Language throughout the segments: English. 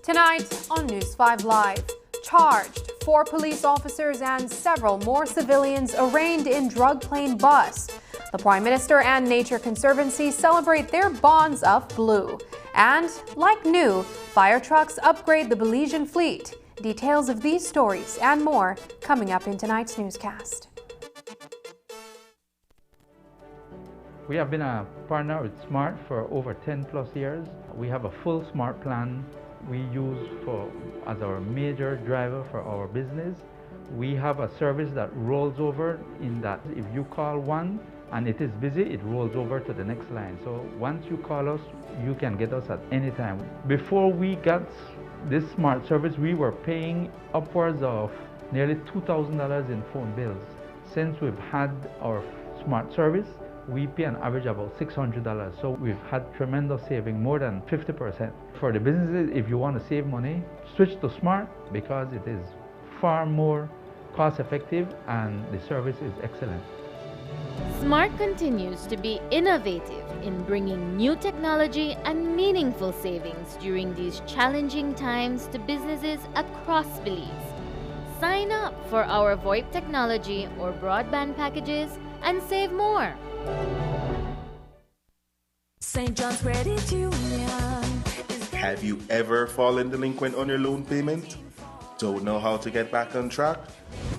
Tonight on News 5 Live, charged 4 police officers and several more civilians arraigned in drug plane bust. The Prime Minister and Nature Conservancy celebrate their bonds of blue. And, like new, fire trucks upgrade the Belizean fleet. Details of these stories and more coming up in tonight's newscast. We have been a partner with SMART for over 10 plus years. We have a full SMART plan we use as our major driver for our business. We have a service that rolls over in that if you call one and it is busy, it rolls over to the next line. So once you call us, you can get us at any time. Before we got this SMART service, we were paying upwards of nearly $2,000 in phone bills. Since we've had our SMART service, we pay an average about $600. So we've had tremendous saving, more than 50%. For the businesses, if you want to save money, switch to SMART because it is far more cost effective and the service is excellent. SMART continues to be innovative in bringing new technology and meaningful savings during these challenging times to businesses across Belize. Sign up for our VoIP technology or broadband packages and save more. St. John's Credit Union. Have you ever fallen delinquent on your loan payment? Don't know how to get back on track?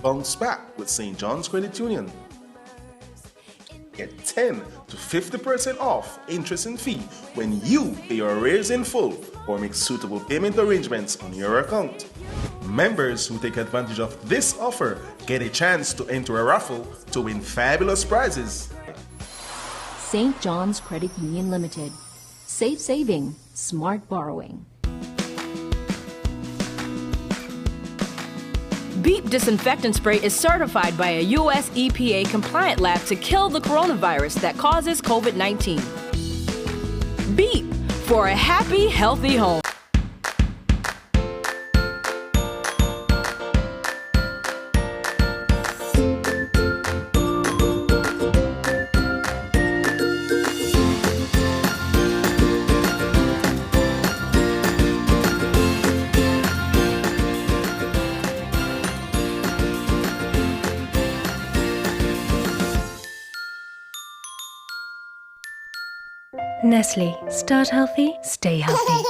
Bounce back with St. John's Credit Union. Get 10 to 50% off interest and fee when you pay your arrears in full or make suitable payment arrangements on your account. Members who take advantage of this offer get a chance to enter a raffle to win fabulous prizes. St. John's Credit Union Limited. Safe saving, smart borrowing. Beep disinfectant spray is certified by a U.S. EPA compliant lab to kill the coronavirus that causes COVID-19. Beep for a happy, healthy home. Nestle. Start healthy, stay healthy.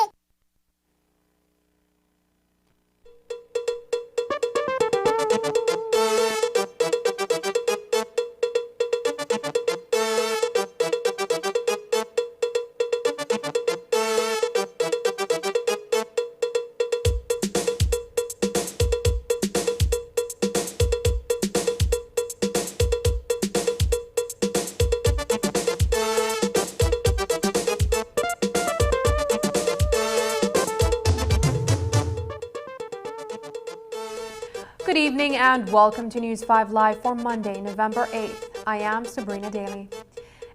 Good evening and welcome to News 5 Live for Monday, November 8th. I am Sabrina Daly.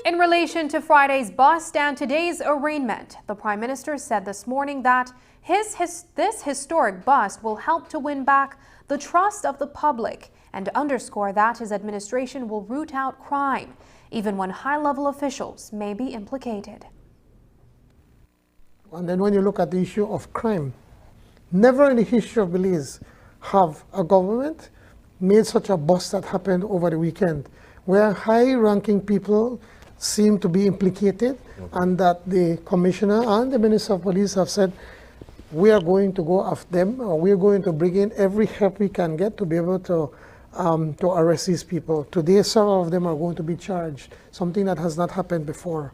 In relation to Friday's bust and today's arraignment, the Prime Minister said this morning that this historic bust will help to win back the trust of the public and underscore that his administration will root out crime, even when high-level officials may be implicated. And then when you look at the issue of crime, never in the history of Belize have a government made such a bust that happened over the weekend, where high-ranking people seem to be implicated, and that the commissioner and the minister of police have said, we are going to go after them, or we are going to bring in every help we can get to be able to arrest these people. Today, several of them are going to be charged, something that has not happened before.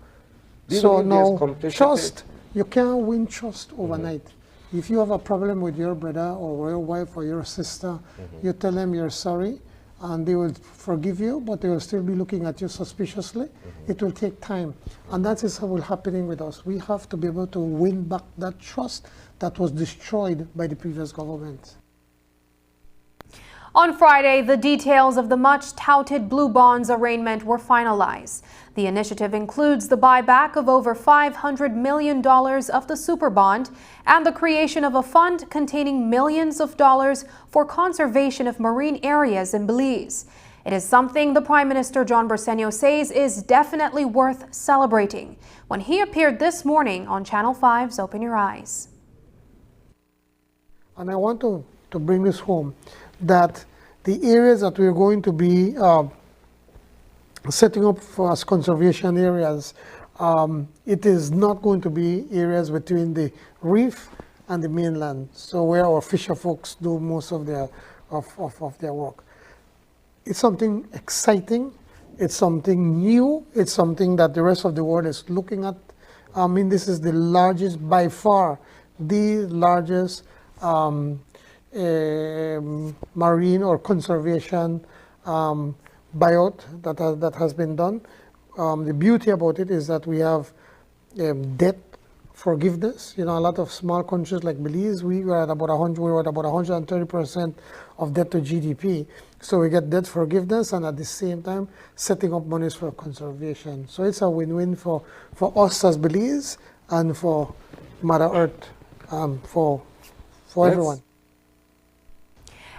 So now, trust, you can't win trust overnight. If you have a problem with your brother or your wife or your sister, you tell them you're sorry and they will forgive you, but they will still be looking at you suspiciously. It will take time. And that is how it's happening with us. We have to be able to win back that trust that was destroyed by the previous government. On Friday, the details of the much-touted Blue Bonds arraignment were finalized. The initiative includes the buyback of over $500 million of the Super Bond and the creation of a fund containing millions of dollars for conservation of marine areas in Belize. It is something the Prime Minister John Bersenio says is definitely worth celebrating when he appeared this morning on Channel 5's Open Your Eyes. and I want to bring this home, that the areas that we're going to be setting up for as conservation areas, it is not going to be areas between the reef and the mainland, so where our fisher folks do most of their work. It's something exciting, it's something new, it's something that the rest of the world is looking at. I mean, this is the largest, by far, the largest marine or conservation buyout that has been done. The beauty about it is that we have debt forgiveness. You know, a lot of small countries like Belize, we were at about 130% of debt to GDP. So we get debt forgiveness and at the same time setting up monies for conservation. So it's a win-win for us as Belize and for Mother Earth, for everyone.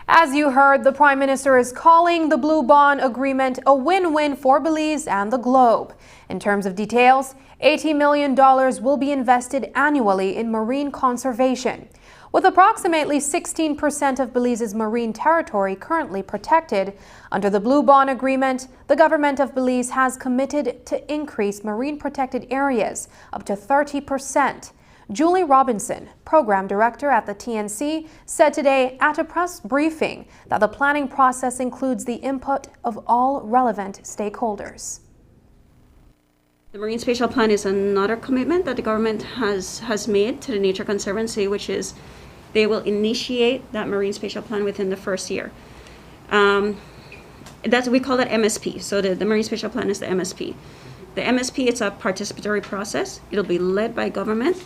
As you heard, the Prime Minister is calling the Blue Bond Agreement a win-win for Belize and the globe. In terms of details, $80 million will be invested annually in marine conservation. With approximately 16% of Belize's marine territory currently protected, under the Blue Bond Agreement, the government of Belize has committed to increase marine protected areas up to 30%. Julie Robinson, program director at the TNC, said today at a press briefing that the planning process includes the input of all relevant stakeholders. The Marine Spatial Plan is another commitment that the government has made to the Nature Conservancy, which is they will initiate that Marine Spatial Plan within the first year. We call that MSP. So the Marine Spatial Plan is the MSP. The MSP, it's a participatory process. It'll be led by government,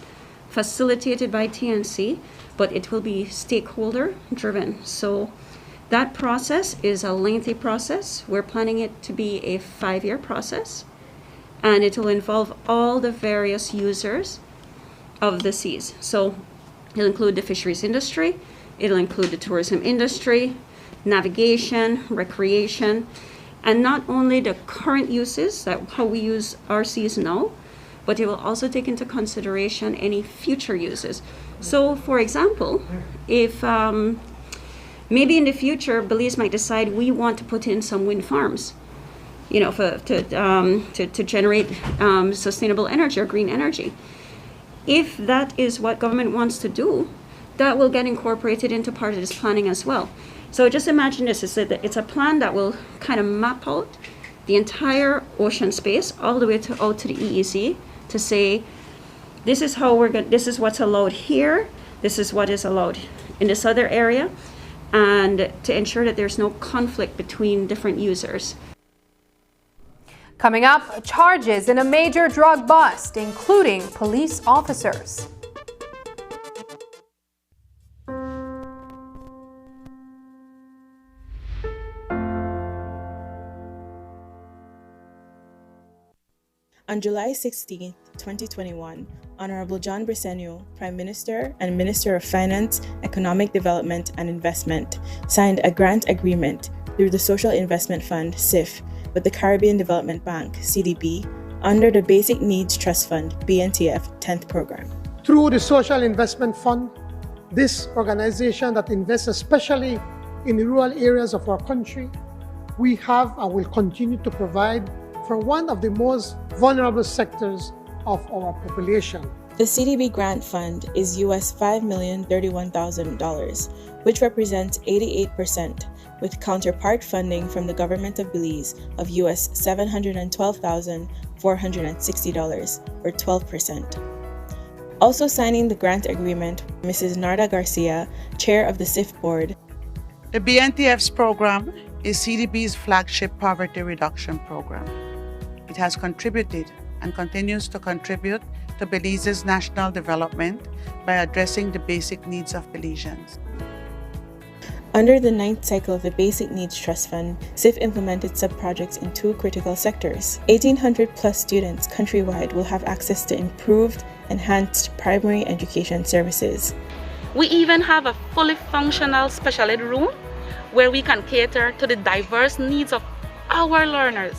facilitated by TNC, but it will be stakeholder driven. So that process is a lengthy process. We're planning it to be a 5-year process, and it will involve all the various users of the seas. So it'll include the fisheries industry, it'll include the tourism industry, navigation, recreation, and not only the current uses, that how we use our seas now, but it will also take into consideration any future uses. So, for example, if maybe in the future Belize might decide we want to put in some wind farms, you know, to generate sustainable energy or green energy. If that is what government wants to do, that will get incorporated into part of this planning as well. So just imagine this: it's a plan that will kind of map out the entire ocean space all the way out to the EEZ, to say, this is how this is what's allowed here, this is what is allowed in this other area, and to ensure that there's no conflict between different users. Coming up, charges in a major drug bust, including police officers. On July 16, 2021, Honorable John Briceño, Prime Minister and Minister of Finance, Economic Development and Investment, signed a grant agreement through the Social Investment Fund, SIF, with the Caribbean Development Bank, CDB, under the Basic Needs Trust Fund, BNTF 10th program. Through the Social Investment Fund, this organization that invests especially in the rural areas of our country, we have and will continue to provide for one of the most vulnerable sectors of our population. The CDB grant fund is US $5,031,000, which represents 88%, with counterpart funding from the government of Belize of US $712,460, or 12%. Also signing the grant agreement, Mrs. Narda Garcia, chair of the SIF board. The BNTF's program is CDB's flagship poverty reduction program. It has contributed and continues to contribute to Belize's national development by addressing the basic needs of Belizeans. Under the 9th cycle of the Basic Needs Trust Fund, SIF implemented sub-projects in 2 critical sectors. 1,800 plus students countrywide will have access to improved, enhanced primary education services. We even have a fully functional special ed room where we can cater to the diverse needs of our learners.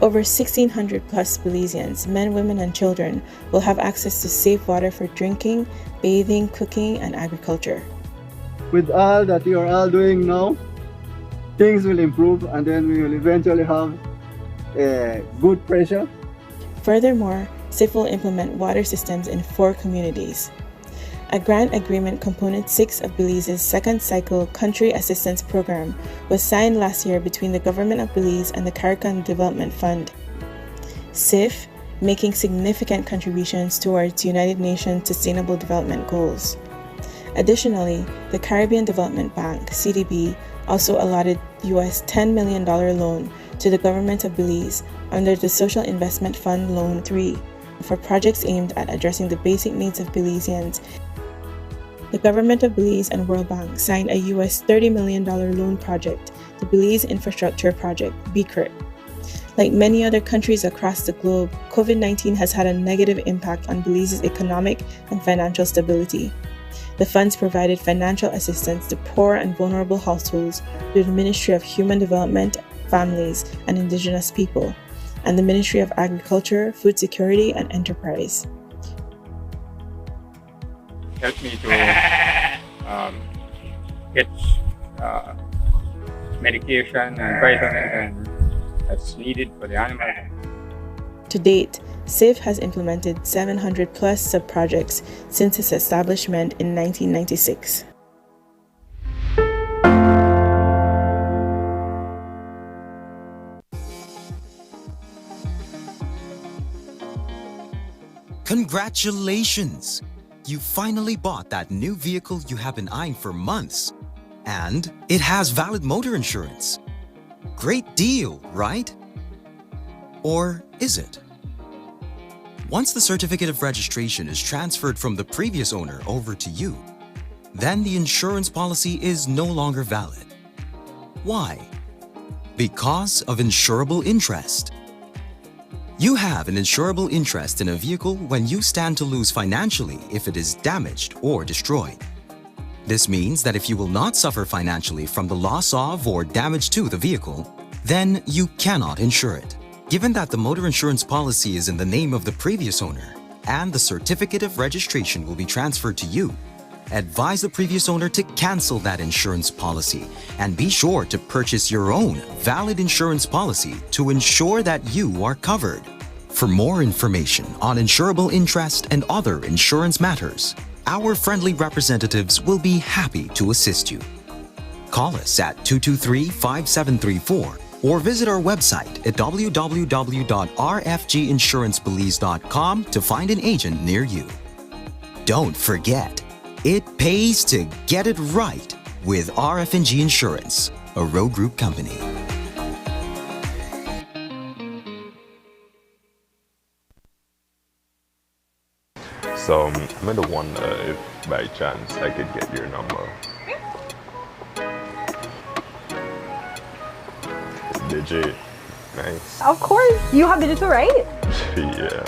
Over 1,600 plus Belizeans, men, women, and children, will have access to safe water for drinking, bathing, cooking, and agriculture. With all that you are all doing now, things will improve and then we will eventually have a good pressure. Furthermore, SIF will implement water systems in 4 communities. A grant agreement component 6 of Belize's second cycle country assistance program was signed last year between the government of Belize and the CARICOM Development Fund. SIF making significant contributions towards United Nations Sustainable Development Goals. Additionally, the Caribbean Development Bank, CDB, also allotted US $10 million loan to the government of Belize under the Social Investment Fund Loan 3 for projects aimed at addressing the basic needs of Belizeans. The government of Belize and World Bank signed a US $30 million loan project, the Belize Infrastructure Project, BCRIP. Like many other countries across the globe, COVID-19 has had a negative impact on Belize's economic and financial stability. The funds provided financial assistance to poor and vulnerable households through the Ministry of Human Development, Families, and Indigenous People, and the Ministry of Agriculture, Food Security, and Enterprise. Helped me to get medication and vitamins and that's needed for the animals. To date, SIF has implemented 700 plus sub-projects since its establishment in 1996. Congratulations! You finally bought that new vehicle you have been eyeing for months. And it has valid motor insurance. Great deal, right? Or is it? Once the certificate of registration is transferred from the previous owner over to you, then the insurance policy is no longer valid. Why? Because of insurable interest. You have an insurable interest in a vehicle when you stand to lose financially if it is damaged or destroyed. This means that if you will not suffer financially from the loss of or damage to the vehicle, then you cannot insure it. Given that the motor insurance policy is in the name of the previous owner and the certificate of registration will be transferred to you, advise the previous owner to cancel that insurance policy and be sure to purchase your own valid insurance policy to ensure that you are covered. For more information on insurable interest and other insurance matters, our friendly representatives will be happy to assist you. Call us at 223-5734 or visit our website at www.rfginsuranceBelize.com to find an agent near you. Don't forget, it pays to get it right with RF&G Insurance, a Road Group company. So I'm going to wonder if by chance I could get your number. Digit. Nice. Of course, you have digital, right? Yeah,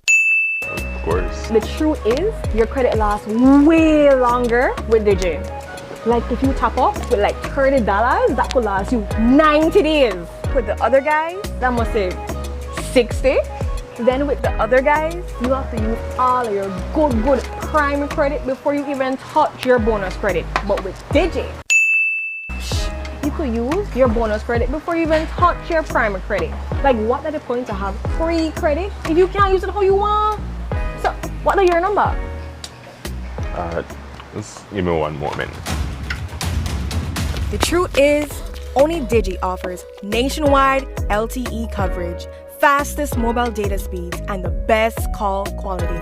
of course. The truth is, your credit lasts way longer with Digi. Like if you top up with like $30, that could last you 90 days. With the other guys, that must say 60. Then with the other guys, you have to use all of your good prime credit before you even touch your bonus credit. But with Digi, you could use your bonus credit before you even touch your prime credit. Like, what are the point to have free credit if you can't use it how you want? So, what are your number? Just give me one moment. The truth is, only Digi offers nationwide LTE coverage, fastest mobile data speeds, and the best call quality.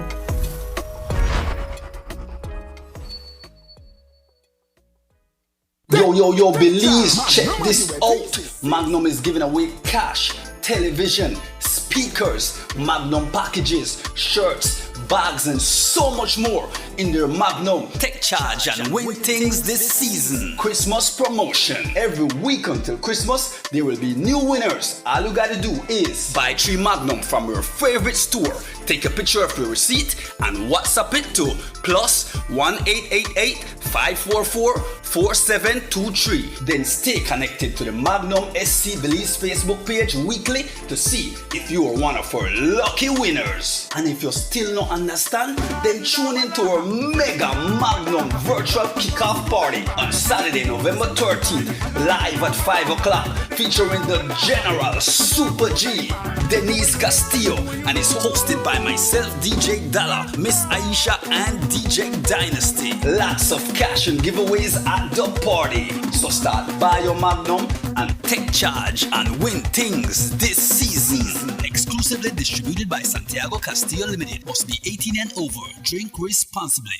Yo, Belize, check this out. Magnum is giving away cash, television, speakers, Magnum packages, shirts, bags, and so much more in their Magnum Take Charge and Win Things this season Christmas promotion. Every week until Christmas, there will be new winners. All you gotta do is buy 3 Magnum from your favorite store, Take a picture of your receipt and WhatsApp it to +1 888 544 4723. Then stay connected to the Magnum SC Belize Facebook page weekly to see if you are one of our lucky winners. And if you still not understand, then tune in to our Mega Magnum virtual kickoff party on Saturday, November 13th, live at 5 o'clock, featuring the General Super G, Denise Castillo, and is hosted by myself, DJ Dalla, Miss Aisha, and DJ Dynasty. Lots of cash and giveaways at the party. So start buy your Magnum and take charge and win things this season. Exclusively distributed by Santiago Castillo Limited. Must be 18 and over. Drink responsibly.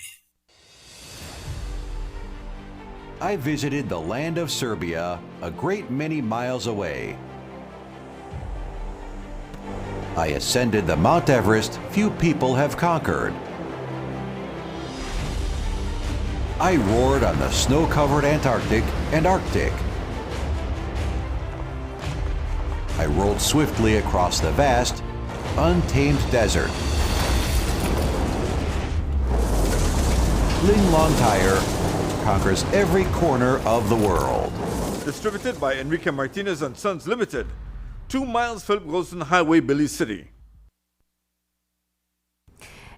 I visited the land of Serbia, a great many miles away. I ascended the Mount Everest few people have conquered. I roared on the snow-covered Antarctic and Arctic. I rolled swiftly across the vast, untamed desert. Ling Long Tire conquers every corner of the world. Distributed by Enrique Martinez and Sons Limited. 2 miles Philip Golson Highway, Belize City.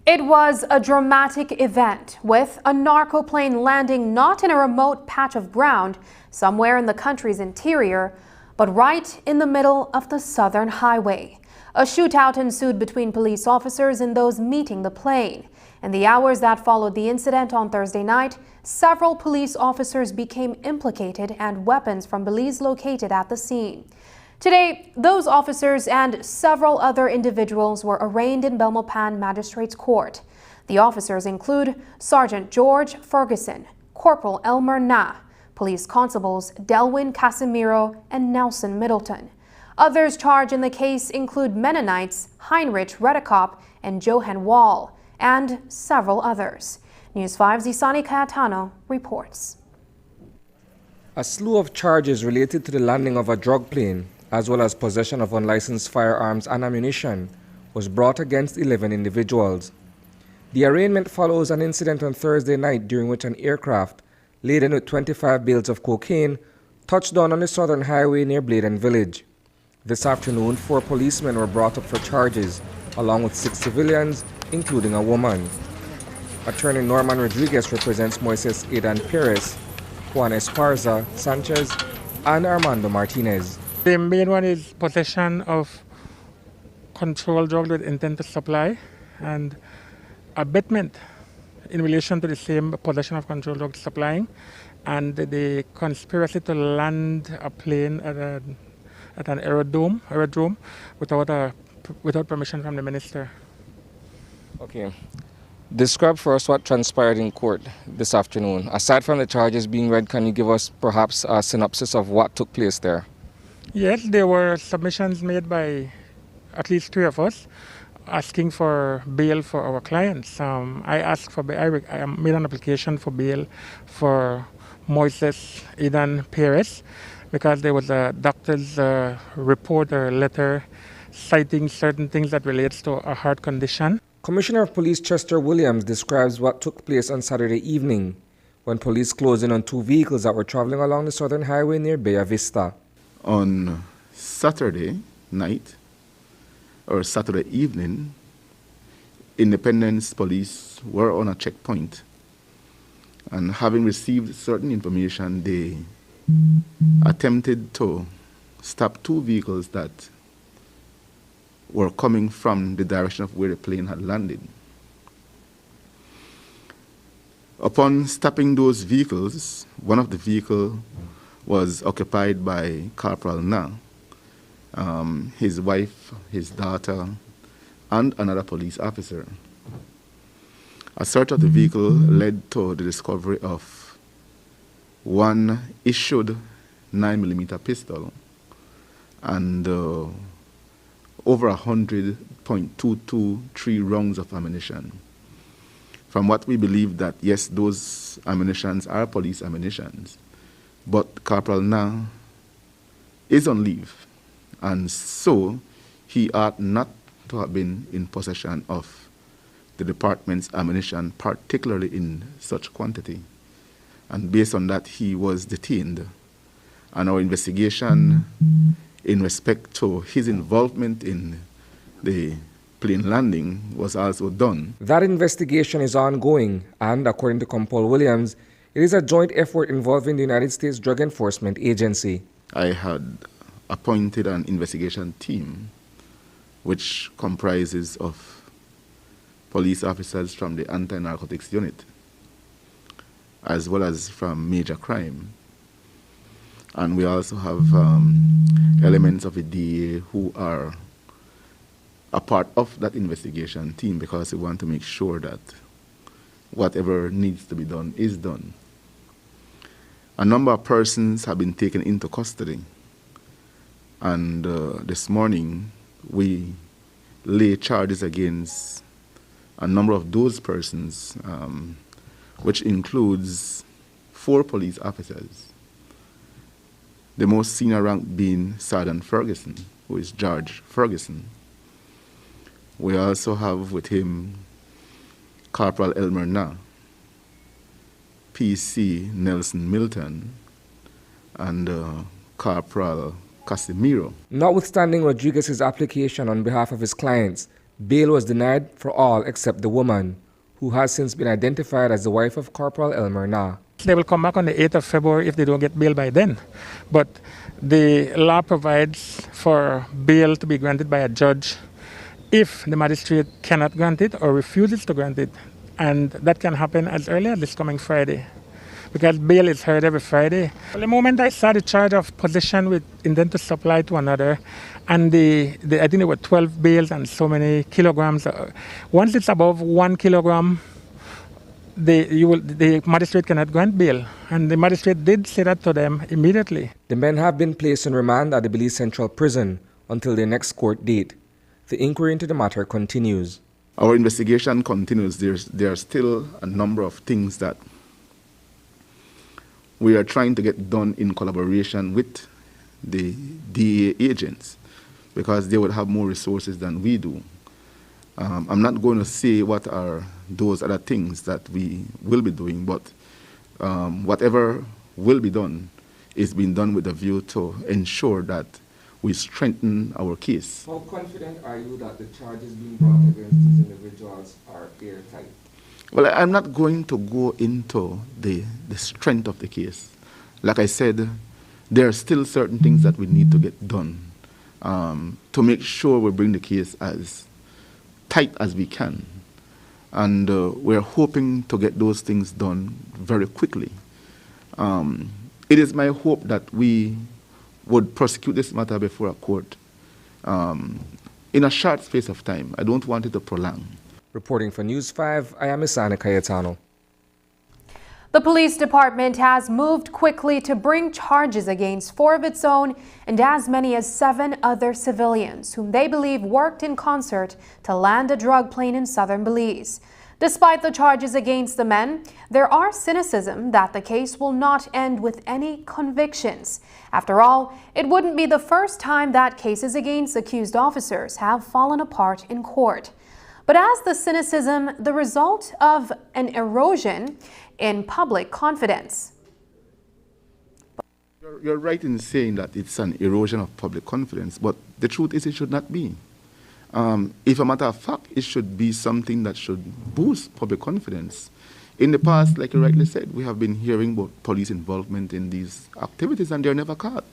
It was a dramatic event, with a narco plane landing not in a remote patch of ground somewhere in the country's interior, but right in the middle of the southern highway. A shootout ensued between police officers and those meeting the plane. In the hours that followed the incident on Thursday night, several police officers became implicated and weapons from Belize located at the scene. Today, those officers and several other individuals were arraigned in Belmopan Magistrates Court. The officers include Sergeant George Ferguson, Corporal Elmer Na, Police Constables Delwyn Casimiro and Nelson Middleton. Others charged in the case include Mennonites Heinrich Redekop and Johan Wall, and several others. News 5's Isani Cayetano reports. A slew of charges related to the landing of a drug plane, as well as possession of unlicensed firearms and ammunition, was brought against 11 individuals. The arraignment follows an incident on Thursday night during which an aircraft, laden with 25 bales of cocaine, touched down on the southern highway near Bladen Village. This afternoon, 4 policemen were brought up for charges, along with 6 civilians, including a woman. Attorney Norman Rodriguez represents Moises Aidan Perez, Juan Esparza Sanchez, and Armando Martinez. The main one is possession of controlled drugs with intent to supply, and abatement in relation to the same possession of controlled drugs supplying, and the conspiracy to land a plane at an aerodrome without permission from the minister. Okay. Describe for us what transpired in court this afternoon. Aside from the charges being read, can you give us perhaps a synopsis of what took place there? Yes, there were submissions made by at least 3 of us asking for bail for our clients. I made an application for bail for Moises Aidan Perez because there was a doctor's report or letter citing certain things that relates to a heart condition. Commissioner of Police Chester Williams describes what took place on Saturday evening when police closed in on 2 vehicles that were traveling along the southern highway near Bella Vista. On Saturday night or Saturday evening, Independence Police were on a checkpoint, and having received certain information, they attempted to stop 2 vehicles that were coming from the direction of where the plane had landed. Upon stopping those vehicles, one of the vehicles was occupied by Corporal Na, his wife, his daughter, and another police officer. A search of the vehicle led to the discovery of one issued 9mm pistol and over 100.223 rounds of ammunition. From what we believe that, yes, those ammunitions are police ammunitions, but Corporal Na is on leave, and so he ought not to have been in possession of the department's ammunition, particularly in such quantity. And based on that, he was detained. And our investigation in respect to his involvement in the plane landing was also done. That investigation is ongoing, and according to Compol Williams, it is a joint effort involving the United States Drug Enforcement Agency. I had appointed an investigation team which comprises of police officers from the anti-narcotics unit as well as from major crime. And we also have elements of the DEA who are a part of that investigation team because we want to make sure that whatever needs to be done is done. A number of persons have been taken into custody, and this morning we lay charges against a number of those persons, which includes 4 police officers, the most senior rank being Sergeant Ferguson, who is George Ferguson. We also have with him Corporal Elmer Na, PC Nelson Milton, and Corporal Casimiro. Notwithstanding Rodriguez's application on behalf of his clients, bail was denied for all except the woman, who has since been identified as the wife of Corporal Elmer Na. They will come back on the 8th of February if they don't get bail by then. But the law provides for bail to be granted by a judge if the magistrate cannot grant it or refuses to grant it. And that can happen as early as this coming Friday, because bail is heard every Friday. Well, the moment I saw the charge of possession with intent to supply to another, and I think there were 12 bales and so many kilograms. Once it's above 1 kilogram, the magistrate cannot grant bail. And the magistrate did say that to them immediately. The men have been placed on remand at the Belize Central Prison until their next court date. The inquiry into the matter continues. Our investigation continues. There are still a number of things that we are trying to get done in collaboration with the DEA agents, because they would have more resources than we do. I'm not going to say what are those other things that we will be doing, but whatever will be done is being done with a view to ensure that we strengthen our case. How confident are you that the charges being brought against these individuals are airtight? Well, I'm not going to go into the strength of the case. Like I said, there are still certain things that we need to get done to make sure we bring the case as tight as we can. And we're hoping to get those things done very quickly. It is my hope that we would prosecute this matter before a court in a short space of time. I don't want it to prolong. Reporting for News 5, I am Isana Cayetano. The police department has moved quickly to bring charges against 4 of its own and as many as 7 other civilians whom they believe worked in concert to land a drug plane in southern Belize. Despite the charges against the men, there are cynicism that the case will not end with any convictions. After all, it wouldn't be the first time that cases against accused officers have fallen apart in court. But as the cynicism the result of an erosion in public confidence? You're right in saying that it's an erosion of public confidence, but the truth is it should not be. If a matter of fact, it should be something that should boost public confidence. In the past, like you rightly said, we have been hearing about police involvement in these activities and they're never caught.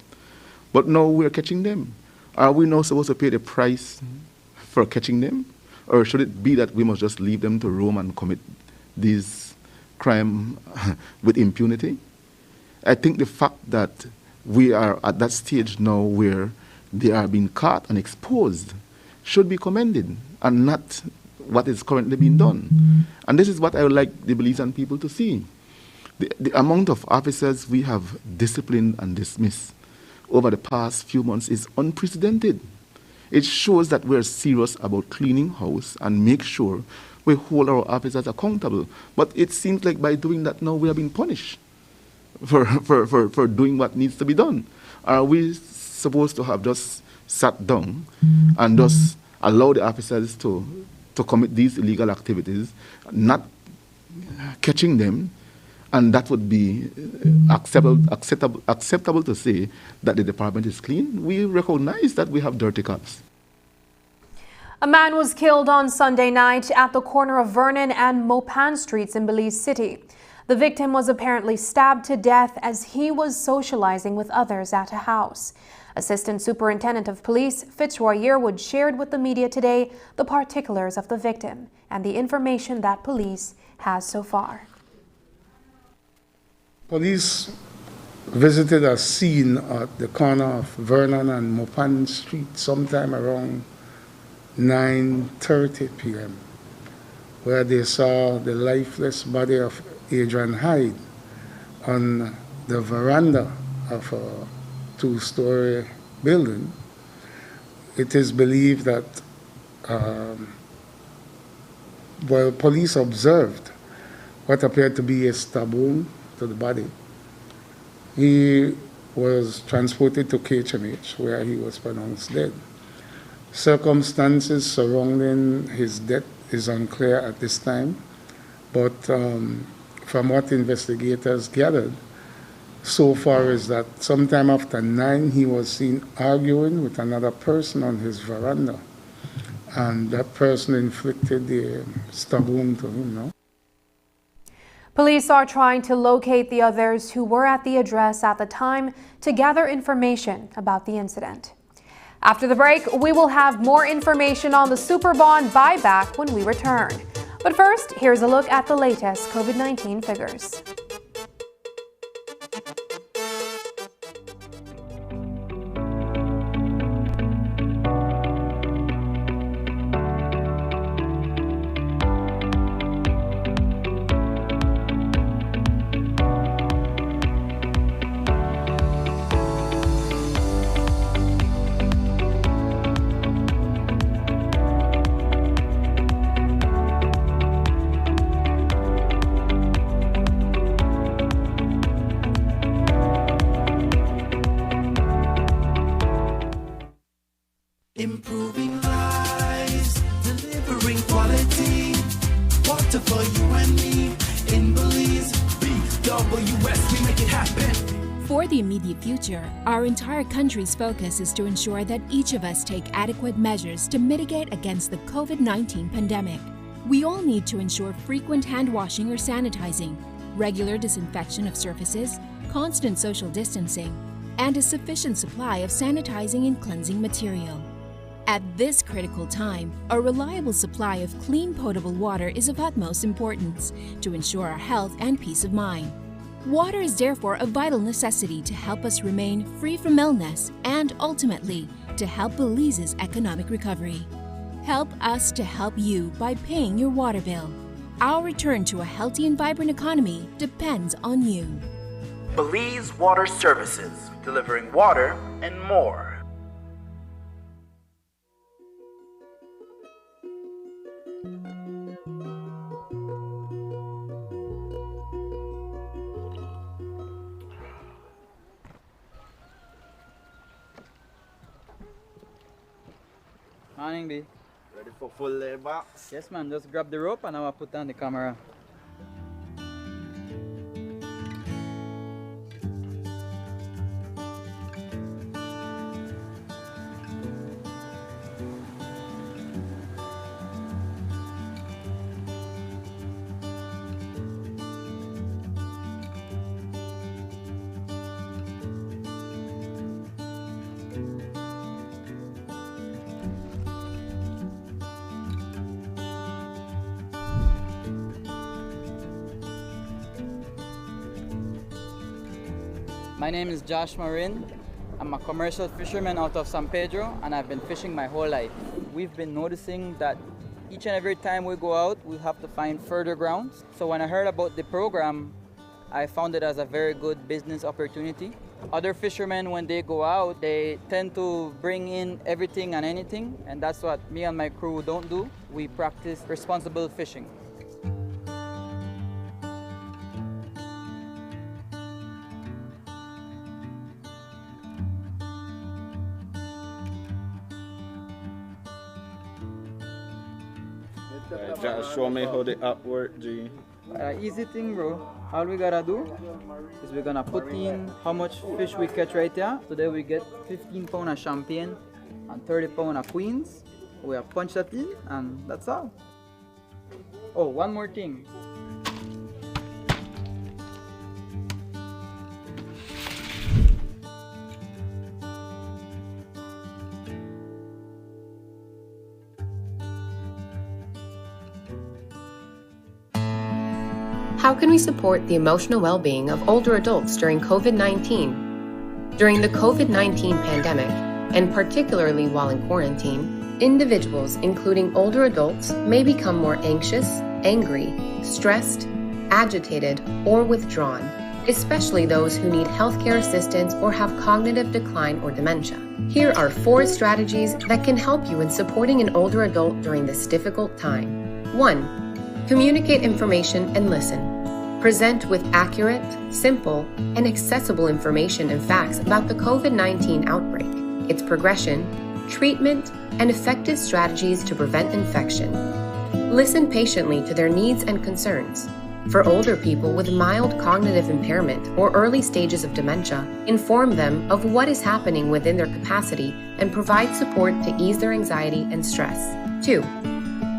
But now we're catching them. Are we now supposed to pay the price for catching them? Or should it be that we must just leave them to roam and commit these crime with impunity? I think the fact that we are at that stage now where they are being caught and exposed should be commended and not what is currently being done. And this is what I would like the Belizean people to see. The amount of officers we have disciplined and dismissed over the past few months is unprecedented. It shows that we're serious about cleaning house and make sure we hold our officers accountable. But it seems like by doing that now we are being punished for doing what needs to be done. Are we supposed to have just sat down and just allow the officers to commit these illegal activities, not catching them, and that would be acceptable to say that the department is clean. We recognize that we have dirty cops. A man was killed on Sunday night at the corner of Vernon and Mopan Streets in Belize City. The victim was apparently stabbed to death as he was socializing with others at a house. Assistant Superintendent of Police Fitzroy Yearwood shared with the media today the particulars of the victim and the information that police has so far. Police visited a scene at the corner of Vernon and Mopan Street sometime around 9:30 p.m., where they saw the lifeless body of Adrian Hyde on the veranda of a two-story building. It is believed that police observed what appeared to be a stab wound to the body, he was transported to KHMH, where he was pronounced dead. Circumstances surrounding his death is unclear at this time, but from what investigators gathered so far is that sometime after 9, he was seen arguing with another person on his veranda, and that person inflicted the stab wound to him. No? Police are trying to locate the others who were at the address at the time to gather information about the incident. After the break, we will have more information on the Superbond buyback when we return. But first, here's a look at the latest COVID-19 figures. Improving lives, delivering quality. Water for you and me. In Belize, BWS, we make it happen. For the immediate future, our entire country's focus is to ensure that each of us take adequate measures to mitigate against the COVID-19 pandemic. We all need to ensure frequent hand washing or sanitizing, regular disinfection of surfaces, constant social distancing, and a sufficient supply of sanitizing and cleansing material. At this critical time, a reliable supply of clean potable water is of utmost importance to ensure our health and peace of mind. Water is therefore a vital necessity to help us remain free from illness and ultimately to help Belize's economic recovery. Help us to help you by paying your water bill. Our return to a healthy and vibrant economy depends on you. Belize Water Services, delivering water and more. Morning, B. Ready for full labor? Yes, man. Just grab the rope and I will put on the camera. My name is Josh Marin. I'm a commercial fisherman out of San Pedro and I've been fishing my whole life. We've been noticing that each and every time we go out, we have to find further grounds. So when I heard about the program, I found it as a very good business opportunity. Other fishermen, when they go out, they tend to bring in everything and anything, and that's what me and my crew don't do. We practice responsible fishing. Just show me how the app work, G. Easy thing, bro. All we gotta do is we're gonna put in how much fish we catch right here. Today we get 15 pounds of champagne and 30 pounds of queens. We have punch that in and that's all. Oh, one more thing. How can we support the emotional well-being of older adults during COVID-19? During the COVID-19 pandemic, and particularly while in quarantine, individuals, including older adults, may become more anxious, angry, stressed, agitated, or withdrawn, especially those who need healthcare assistance or have cognitive decline or dementia. Here are 4 strategies that can help you in supporting an older adult during this difficult time. 1. Communicate information and listen. Present with accurate, simple, and accessible information and facts about the COVID-19 outbreak, its progression, treatment, and effective strategies to prevent infection. Listen patiently to their needs and concerns. For older people with mild cognitive impairment or early stages of dementia, inform them of what is happening within their capacity and provide support to ease their anxiety and stress. 2.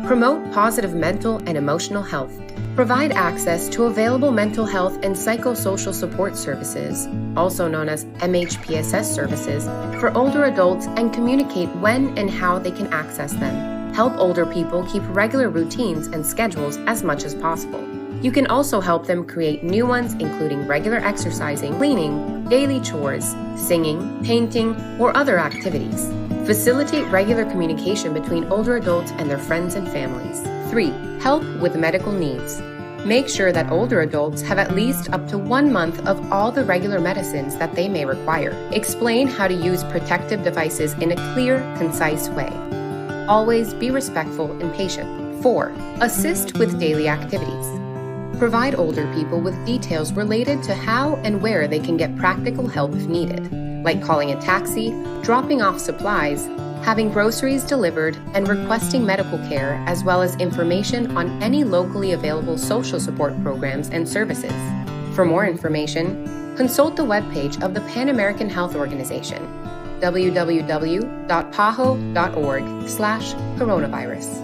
Promote positive mental and emotional health. Provide access to available mental health and psychosocial support services, also known as MHPSS services, for older adults and communicate when and how they can access them. Help older people keep regular routines and schedules as much as possible. You can also help them create new ones, including regular exercising, cleaning, daily chores, singing, painting, or other activities. Facilitate regular communication between older adults and their friends and families. 3. Help with medical needs. Make sure that older adults have at least up to 1 month of all the regular medicines that they may require. Explain how to use protective devices in a clear, concise way. Always be respectful and patient. 4. Assist with daily activities. Provide older people with details related to how and where they can get practical help if needed, like calling a taxi, dropping off supplies, having groceries delivered, and requesting medical care, as well as information on any locally available social support programs and services. For more information, consult the webpage of the Pan American Health Organization, www.paho.org/coronavirus.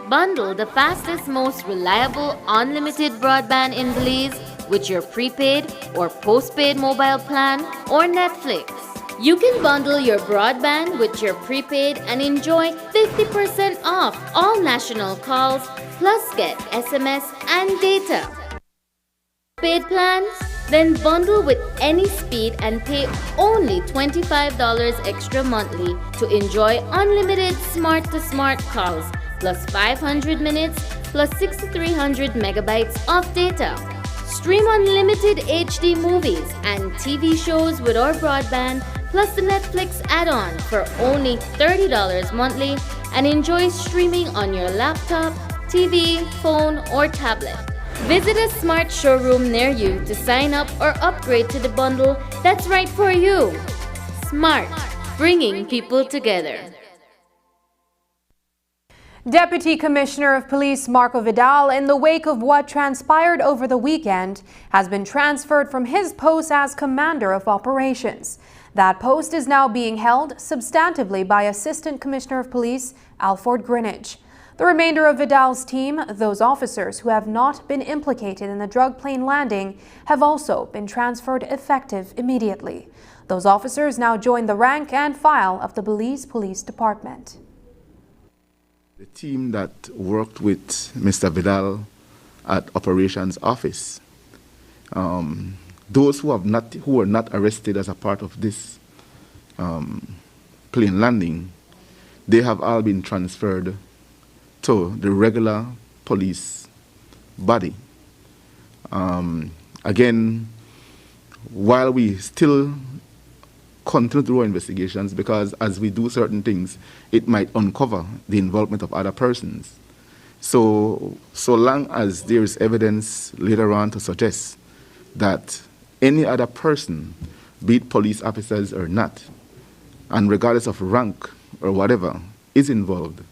Bundle the fastest, most reliable, unlimited broadband in Belize with your prepaid or postpaid mobile plan or Netflix. You can bundle your broadband with your prepaid and enjoy 50% off all national calls, plus get SMS and data. Paid plans? Then bundle with any speed and pay only $25 extra monthly to enjoy unlimited smart-to-smart calls, plus 500 minutes, plus 6,300 megabytes of data. Stream unlimited HD movies and TV shows with our broadband, plus the Netflix add-on for only $30 monthly, and enjoy streaming on your laptop, TV, phone, or tablet. Visit a smart showroom near you to sign up or upgrade to the bundle that's right for you. Smart, bringing people together. Deputy Commissioner of Police Marco Vidal, in the wake of what transpired over the weekend, has been transferred from his post as Commander of Operations. That post is now being held substantively by Assistant Commissioner of Police Alford Greenidge. The remainder of Vidal's team, those officers who have not been implicated in the drug plane landing, have also been transferred effective immediately. Those officers now join the rank and file of the Belize Police Department. The team that worked with Mr. Vidal at Operations Office, those who were not arrested as a part of this plane landing, they have all been transferred to the regular police body. Again, while we still continue to do our investigations, because as we do certain things, it might uncover the involvement of other persons. So long as there is evidence later on to suggest that any other person, be it police officers or not, and regardless of rank or whatever, is involved,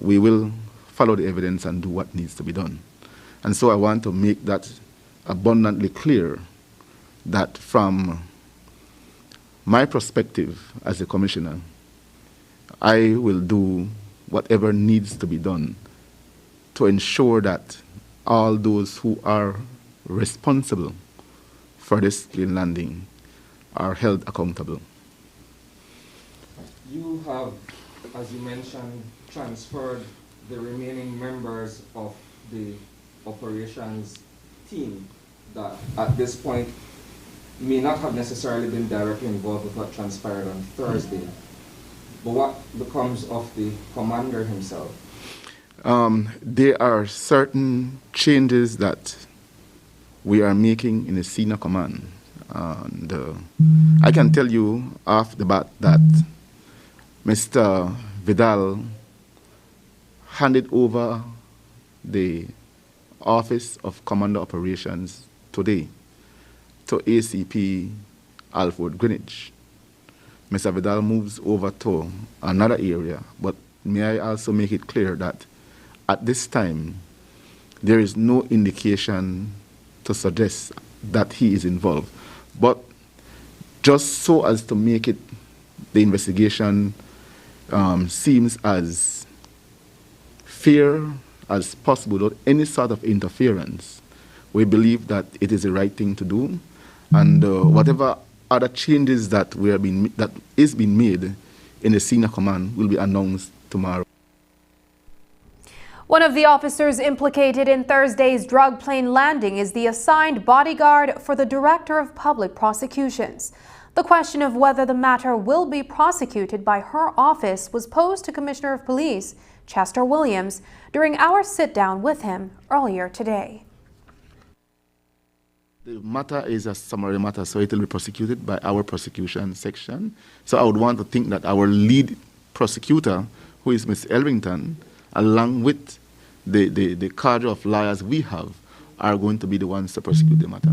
we will follow the evidence and do what needs to be done. And so I want to make that abundantly clear that from my perspective as a commissioner, I will do whatever needs to be done to ensure that all those who are responsible for this plane landing are held accountable. You have, as you mentioned, transferred the remaining members of the operations team that at this point may not have necessarily been directly involved with what transpired on Thursday. But what becomes of the commander himself? There are certain changes that we are making in the senior command. And I can tell you off the bat that Mr. Vidal handed over the Office of Commander Operations today to ACP Alfred Greenwich. Mr. Vidal moves over to another area, but may I also make it clear that at this time, there is no indication to suggest that he is involved. But just so as to make it, the investigation seems as fair as possible without any sort of interference, we believe that it is the right thing to do. And whatever other changes that is being made in the senior command will be announced tomorrow. One of the officers implicated in Thursday's drug plane landing is the assigned bodyguard for the Director of Public Prosecutions. The question of whether the matter will be prosecuted by her office was posed to Commissioner of Police Chester Williams during our sit-down with him earlier today. The matter is a summary matter, so it will be prosecuted by our prosecution section. So I would want to think that our lead prosecutor, who is Ms. Elrington, along with the cadre of lawyers we have, are going to be the ones to prosecute the matter.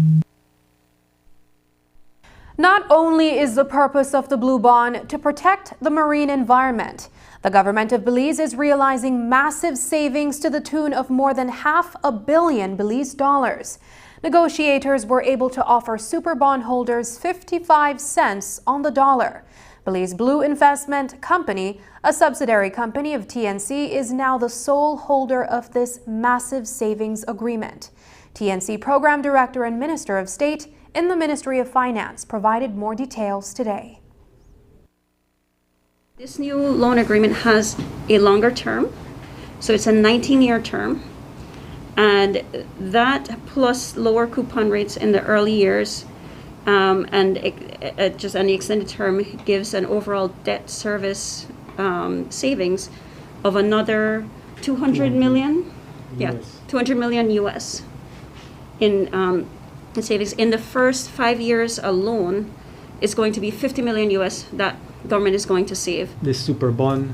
Not only is the purpose of the Blue Bond to protect the marine environment, the government of Belize is realizing massive savings to the tune of more than $500 million Belize dollars. Negotiators were able to offer super bondholders 55 cents on the dollar. Belize Blue Investment Company, a subsidiary company of TNC, is now the sole holder of this massive savings agreement. TNC Program Director and Minister of State in the Ministry of Finance provided more details today. This new loan agreement has a longer term, so it's a 19-year term, and that plus lower coupon rates in the early years and just on the extended term gives an overall debt service savings of another 200 million, yeah, 200 million US in savings. In the first 5 years alone, it's going to be 50 million US that government is going to save. This super bond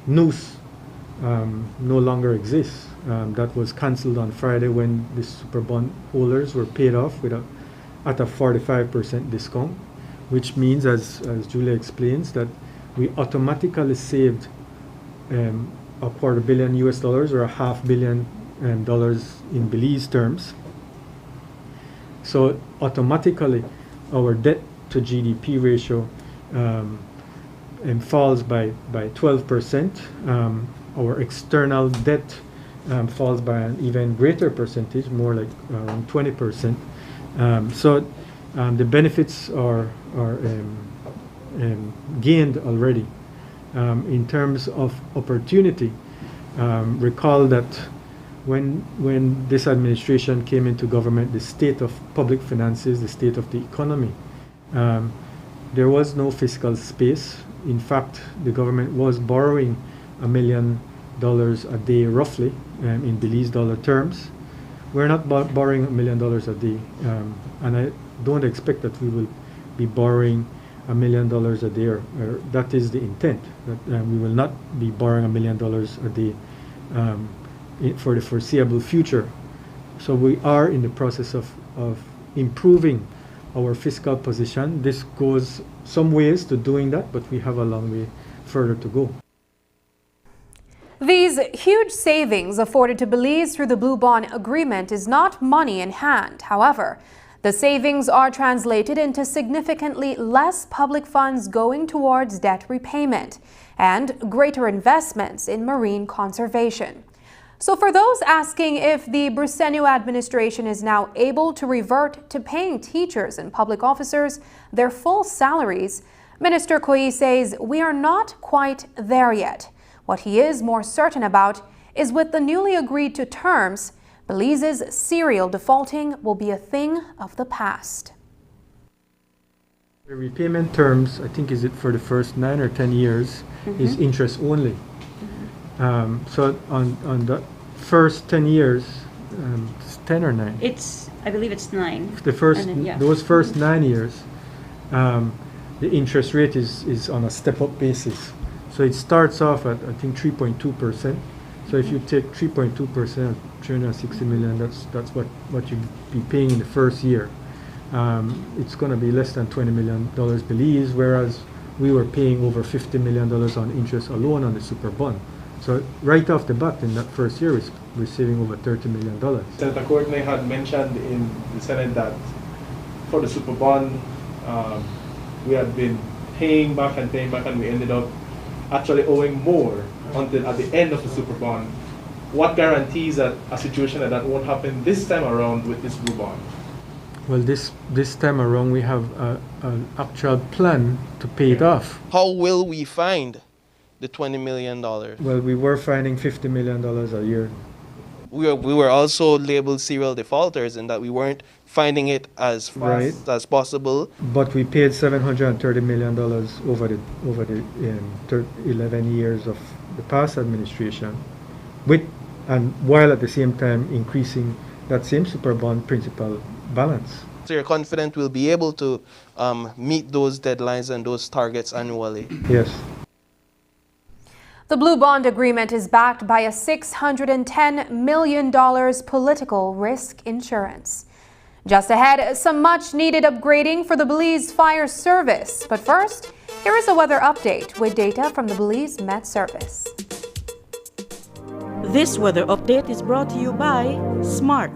noose no longer exists. That was cancelled on Friday when the super bond holders were paid off with at a 45% discount, which means, as Julia explains, that we automatically saved $250 million US dollars, or $500 million dollars in Belize terms. So automatically our debt to GDP ratio falls by 12%. Our external debt falls by an even greater percentage, more like around 20%. So the benefits are gained already. In terms of opportunity, recall that when this administration came into government, the state of public finances, the state of the economy, there was no fiscal space. In fact, the government was borrowing $1 million a day roughly in Belize dollar terms. We're not borrowing $1 million a day, and I don't expect that we will be borrowing $1 million a day, or that is the intent, that we will not be borrowing $1 million a day for the foreseeable future. So we are in the process of improving our fiscal position. This goes some ways to doing that, but we have a long way further to go. These huge savings afforded to Belize through the Blue Bond Agreement is not money in hand. However, the savings are translated into significantly less public funds going towards debt repayment and greater investments in marine conservation. So for those asking if the Briceño administration is now able to revert to paying teachers and public officers their full salaries, Minister Koyi says we are not quite there yet. What he is more certain about is with the newly agreed to terms, Belize's serial defaulting will be a thing of the past. The repayment terms, I think, is it for the first 9 or 10 years, is interest only. So on the first 10 years, it's 10 or 9? I believe it's 9. The first, And then, yeah. those first 9 years, the interest rate is on a step-up basis. So it starts off at, I think, 3.2%. So if you take 3.2%, 360 million, that's what you'd be paying in the first year. It's going to be less than $20 million Belize, whereas we were paying over $50 million on interest alone on the super bond. So right off the bat, in that first year, we're saving over $30 million. Senator Courtney had mentioned in the Senate that for the super bond, we had been paying back, and we ended up actually owing more until at the end of the super bond. What guarantees that a situation like that won't happen this time around with this blue bond? Well, this time around, we have an actual plan to pay it off. How will we find the $20 million? Well, we were finding $50 million a year. We were also labeled serial defaulters in that we weren't finding it as fast as possible. But we paid $730 million over the 11 years of the past administration, and while at the same time increasing that same super bond principal balance. So you're confident we'll be able to meet those deadlines and those targets annually? Yes. The Blue Bond Agreement is backed by a $610 million political risk insurance. Just ahead, some much-needed upgrading for the Belize Fire Service. But first, here is a weather update with data from the Belize Met Service. This weather update is brought to you by SMART.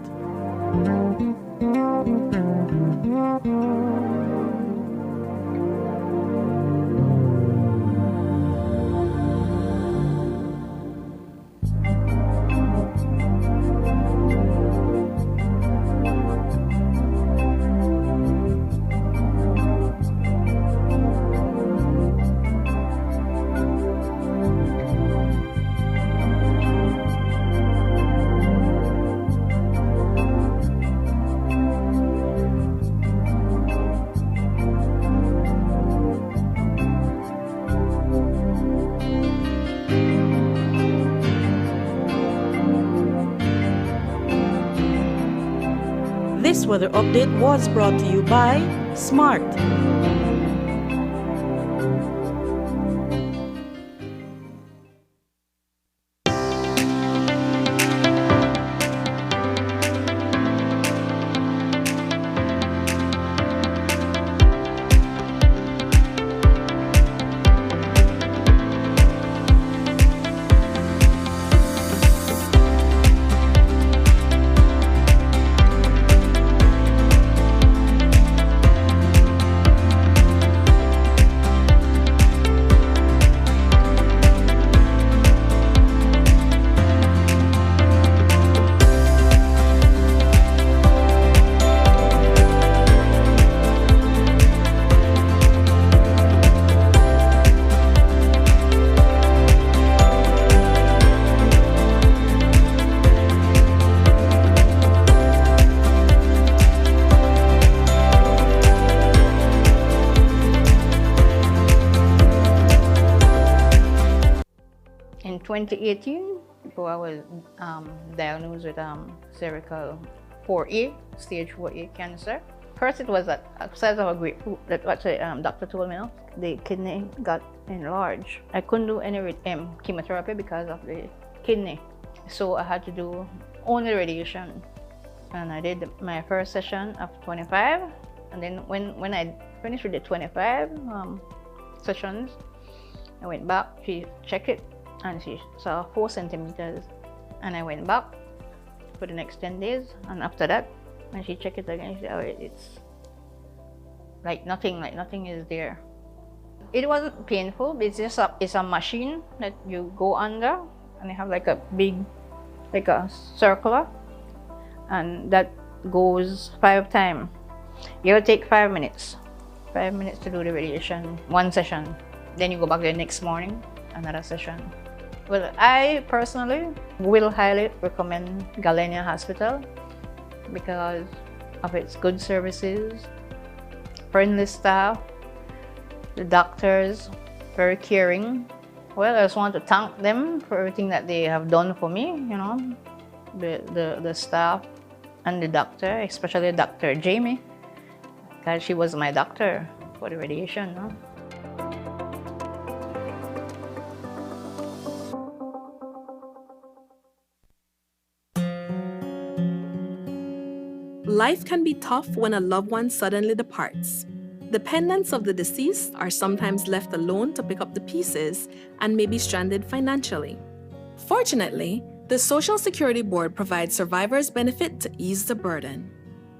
This weather update was brought to you by SMART. In 2018, I was diagnosed with cervical 4A, stage 4A cancer. First, it was at the size of a grapefruit. That's what the doctor told me. The kidney got enlarged. I couldn't do any chemotherapy because of the kidney. So I had to do only radiation. And I did my first session of 25. And then when I finished with the 25 sessions, I went back, she checked it, and she saw 4 centimeters. And I went back for the next 10 days, and after that, when she checked it again, she said, oh, it's like nothing is there. It wasn't painful, but it's a machine that you go under, and they have like a big, like a circular, and that goes 5 times. It'll take 5 minutes. 5 minutes to do the radiation, 1 session. Then you go back the next morning, another session. Well, I personally will highly recommend Galenia Hospital because of its good services, friendly staff, the doctors, very caring. Well, I just want to thank them for everything that they have done for me, you know, the staff and the doctor, especially Dr. Jamie, because she was my doctor for the radiation. No? Life can be tough when a loved one suddenly departs. Dependents of the deceased are sometimes left alone to pick up the pieces and may be stranded financially. Fortunately, the Social Security Board provides survivor's benefit to ease the burden.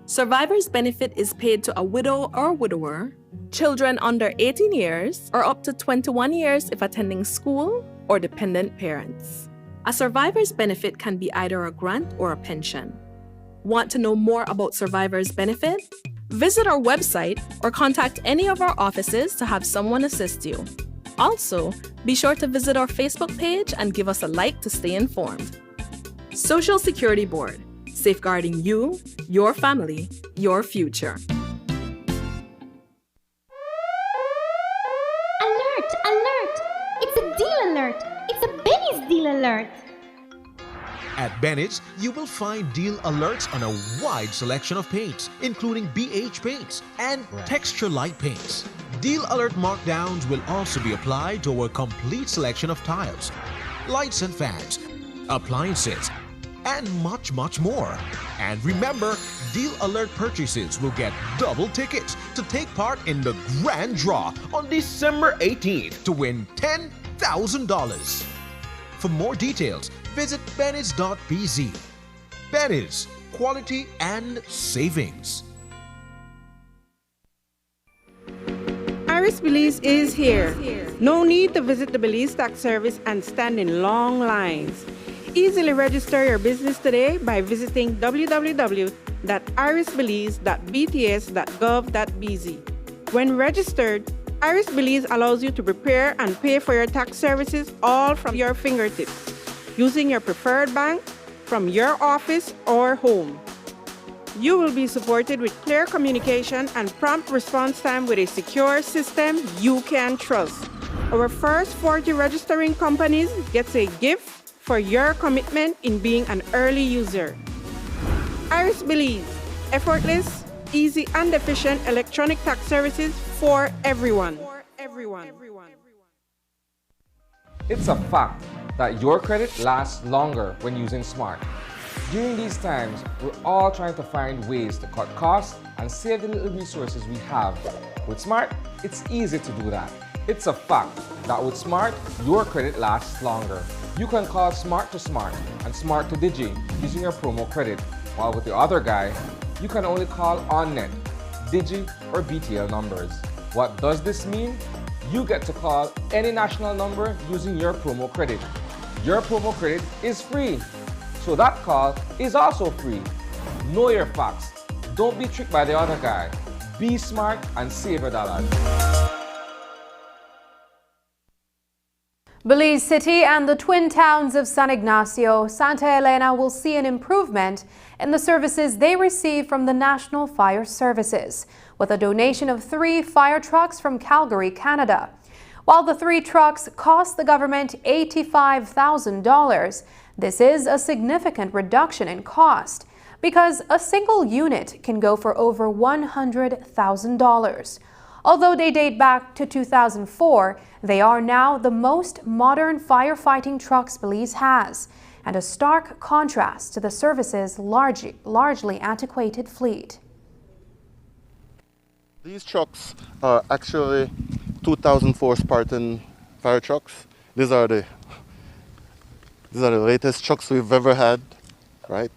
Survivor's benefit is paid to a widow or widower, children under 18 years, or up to 21 years if attending school, or dependent parents. A survivor's benefit can be either a grant or a pension. Want to know more about survivor's benefit? Visit our website or contact any of our offices to have someone assist you. Also, be sure to visit our Facebook page and give us a like to stay informed. Social Security Board, safeguarding you, your family, your future. Alert! Alert! It's a deal alert! It's a Benny's deal alert! At Bennett's, you will find deal alerts on a wide selection of paints, including BH paints and texture light paints. Deal alert markdowns will also be applied to our complete selection of tiles, lights and fans, appliances, and much, much more. And remember, deal alert purchases will get double tickets to take part in the grand draw on December 18th to win $10,000. For more details, visit Bennett's.bz. Bennett's, quality and savings. Iris Belize is here. No need to visit the Belize Tax Service and stand in long lines. Easily register your business today by visiting www.irisbelize.bts.gov.bz. When registered, Iris Belize allows you to prepare and pay for your tax services all from your fingertips, using your preferred bank, from your office or home. You will be supported with clear communication and prompt response time with a secure system you can trust. Our first 40 registering companies gets a gift for your commitment in being an early user. Iris Belize, effortless, easy and efficient electronic tax services for everyone. It's a fact that your credit lasts longer when using Smart. During these times, we're all trying to find ways to cut costs and save the little resources we have. With Smart, it's easy to do that. It's a fact that with Smart, your credit lasts longer. You can call Smart to Smart and Smart to Digi using your promo credit, while with the other guy, you can only call OnNet, Digi, or BTL numbers. What does this mean? You get to call any national number using your promo credit. Your promo credit is free, so that call is also free. Know your facts. Don't be tricked by the other guy. Be smart and save your dollars. Belize City and the twin towns of San Ignacio, Santa Elena will see an improvement in the services they receive from the National Fire Services, with a donation of 3 fire trucks from Calgary, Canada. While the 3 trucks cost the government $85,000, this is a significant reduction in cost because a single unit can go for over $100,000. Although they date back to 2004, they are now the most modern firefighting trucks Belize has, and a stark contrast to the service's largely antiquated fleet. These trucks are actually 2004 Spartan fire trucks. These are the latest trucks we've ever had, right?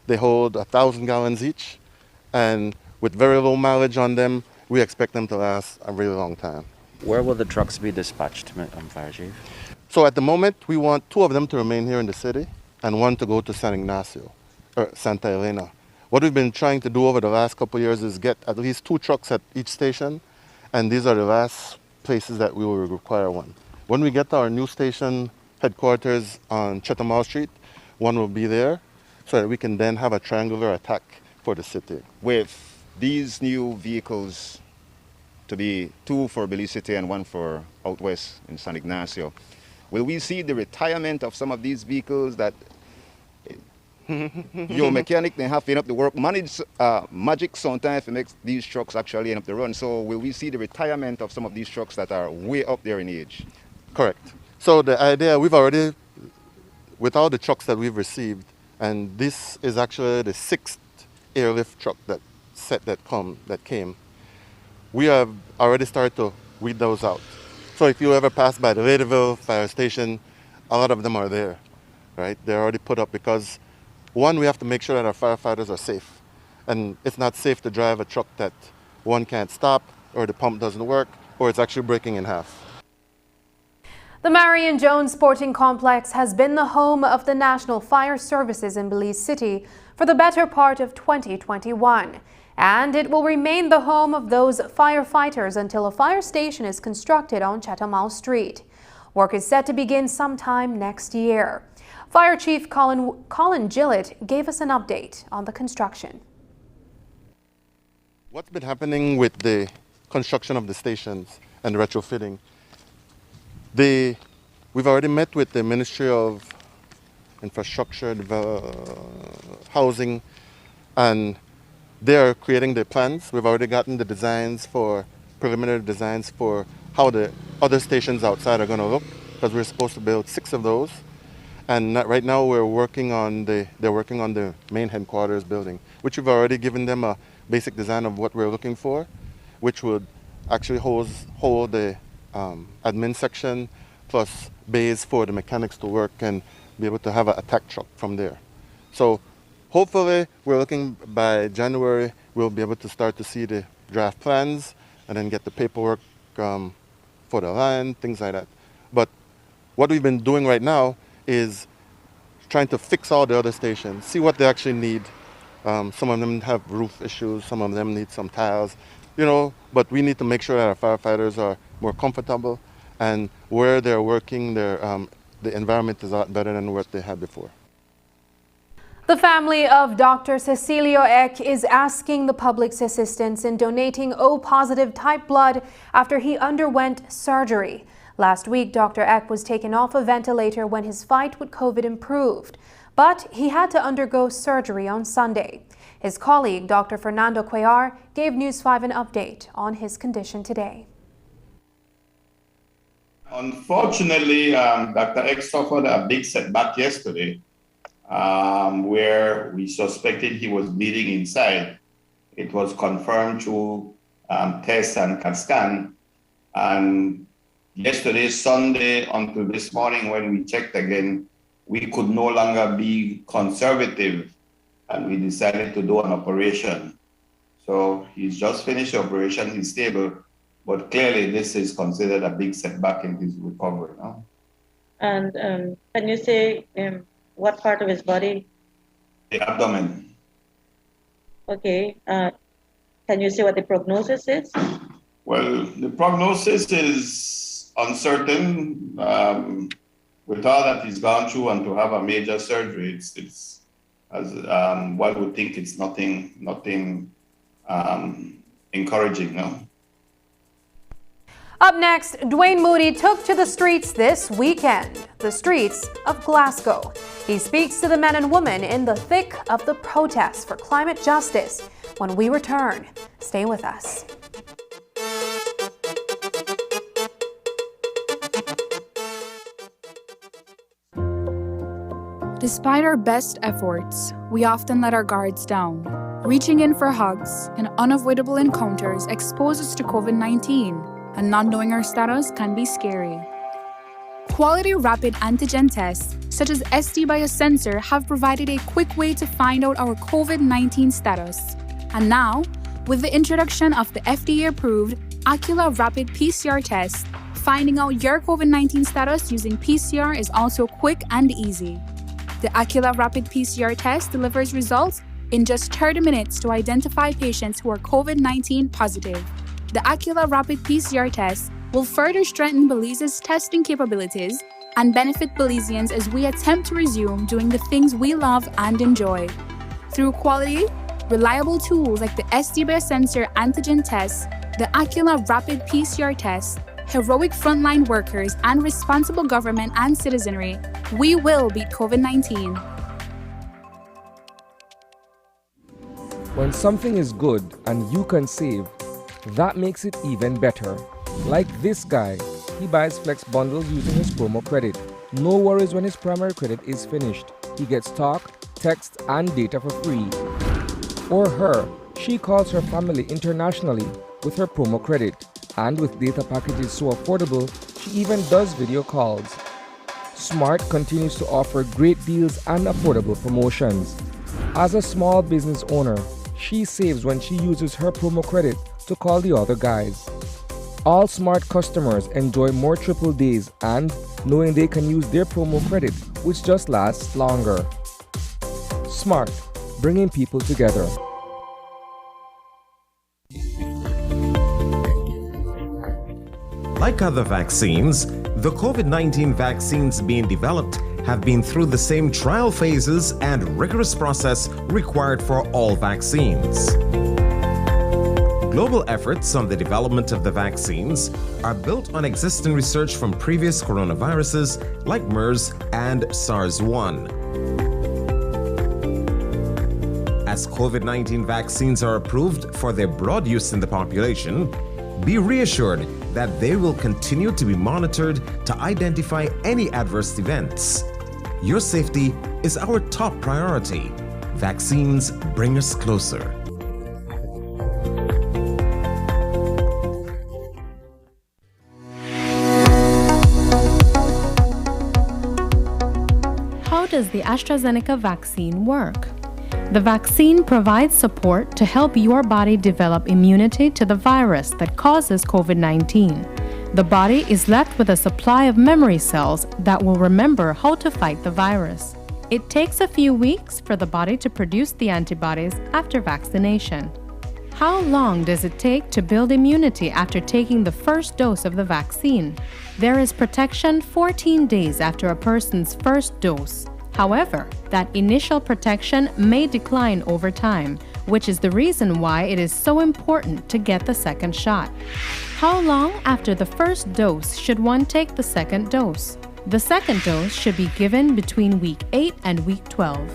They hold 1,000 gallons each, and with very low mileage on them, we expect them to last a really long time. Where will the trucks be dispatched, Fire Chief? So at the moment, we want 2 of them to remain here in the city and 1 to go to San Ignacio, or Santa Elena. What we've been trying to do over the last couple of years is get at least 2 trucks at each station, and these are the last places that we will require 1. When we get to our new station headquarters on Chatham Street, 1 will be there, so that we can then have a triangular attack for the city. With these new vehicles to be 2 for Belize City and 1 for out west in San Ignacio, will we see the retirement of some of these vehicles that your mechanic then have to end up the work? Magic sometimes makes these trucks actually end up the run. So will we see the retirement of some of these trucks that are way up there in age? Correct. So the idea, we've already, with all the trucks that we've received, and this is actually the 6th airlift truck that came, we have already started to weed those out. So if you ever pass by the Ladyville fire station, a lot of them are there, right? They're already put up because, 1, we have to make sure that our firefighters are safe. And it's not safe to drive a truck that 1 can't stop, or the pump doesn't work, or it's actually breaking in half. The Marion Jones Sporting Complex has been the home of the National Fire Services in Belize City for the better part of 2021. And it will remain the home of those firefighters until a fire station is constructed on Chatham Street. Work is set to begin sometime next year. Fire Chief Colin Gillett gave us an update on the construction. What's been happening with the construction of the stations and retrofitting? We've already met with the Ministry of Infrastructure, Housing, and they are creating the plans. We've already gotten the preliminary designs for how the other stations outside are going to look, because we're supposed to build 6 of those. And right now they're working on the main headquarters building, which we've already given them a basic design of what we're looking for, which would actually hold the admin section plus bays for the mechanics to work and be able to have an attack truck from there. So hopefully we're looking by January we'll be able to start to see the draft plans and then get the paperwork for the land, things like that. But what we've been doing right now is trying to fix all the other stations, see what they actually need. Some of them have roof issues, some of them need some tiles, but we need to make sure that our firefighters are more comfortable, and where they're working, the environment is a lot better than what they had before. The family of Dr. Cecilio Eck is asking the public's assistance in donating O-positive type blood after he underwent surgery. Last week, Dr. Eck was taken off a ventilator when his fight with COVID improved, but he had to undergo surgery on Sunday. His colleague, Dr. Fernando Cuellar, gave News 5 an update on his condition today. Unfortunately, Dr. Eck suffered a big setback yesterday, where we suspected he was bleeding inside. It was confirmed through tests and CAT scan. And yesterday, Sunday, until this morning when we checked again, we could no longer be conservative, and we decided to do an operation. So he's just finished the operation, he's stable, but clearly this is considered a big setback in his recovery now. And can you say what part of his body? The abdomen. Okay. Can you say what the prognosis is? Well, the prognosis is uncertain. With all that he's gone through, and to have a major surgery, it's as one would think it's nothing encouraging, no? Up next, Dwayne Moody took to the streets this weekend, the streets of Glasgow. He speaks to the men and women in the thick of the protests for climate justice. When we return, stay with us. Despite our best efforts, we often let our guards down. Reaching in for hugs and unavoidable encounters expose us to COVID-19. and not knowing our status can be scary. Quality rapid antigen tests, such as SD biosensor, have provided a quick way to find out our COVID-19 status. And now, with the introduction of the FDA-approved Acula Rapid PCR test, finding out your COVID-19 status using PCR is also quick and easy. The Acula Rapid PCR test delivers results in just 30 minutes to identify patients who are COVID-19 positive. The Acula Rapid PCR test will further strengthen Belize's testing capabilities and benefit Belizeans as we attempt to resume doing the things we love and enjoy. Through quality, reliable tools like the SD biosensor antigen test, the Acula Rapid PCR test, heroic frontline workers, and responsible government and citizenry, we will beat COVID-19. When something is good and you can save, that makes it even better. Like this guy, he buys Flex bundles using his promo credit. No worries when his primary credit is finished. He gets talk, text, and data for free. Or her, she calls her family internationally with her promo credit. And with data packages so affordable, she even does video calls. Smart continues to offer great deals and affordable promotions. As a small business owner, she saves when she uses her promo credit to call the other guys. All Smart customers enjoy more triple days and knowing they can use their promo credit, which just lasts longer. Smart, bringing people together. Like other vaccines, the COVID-19 vaccines being developed have been through the same trial phases and rigorous process required for all vaccines. Global efforts on the development of the vaccines are built on existing research from previous coronaviruses like MERS and SARS-1. As COVID-19 vaccines are approved for their broad use in the population, be reassured that they will continue to be monitored to identify any adverse events. Your safety is our top priority. Vaccines bring us closer. How does the AstraZeneca vaccine work? The vaccine provides support to help your body develop immunity to the virus that causes COVID-19. The body is left with a supply of memory cells that will remember how to fight the virus. It takes a few weeks for the body to produce the antibodies after vaccination. How long does it take to build immunity after taking the first dose of the vaccine? There is protection 14 days after a person's first dose. However, that initial protection may decline over time, which is the reason why it is so important to get the second shot. How long after the first dose should one take the second dose? The second dose should be given between week 8 and week 12.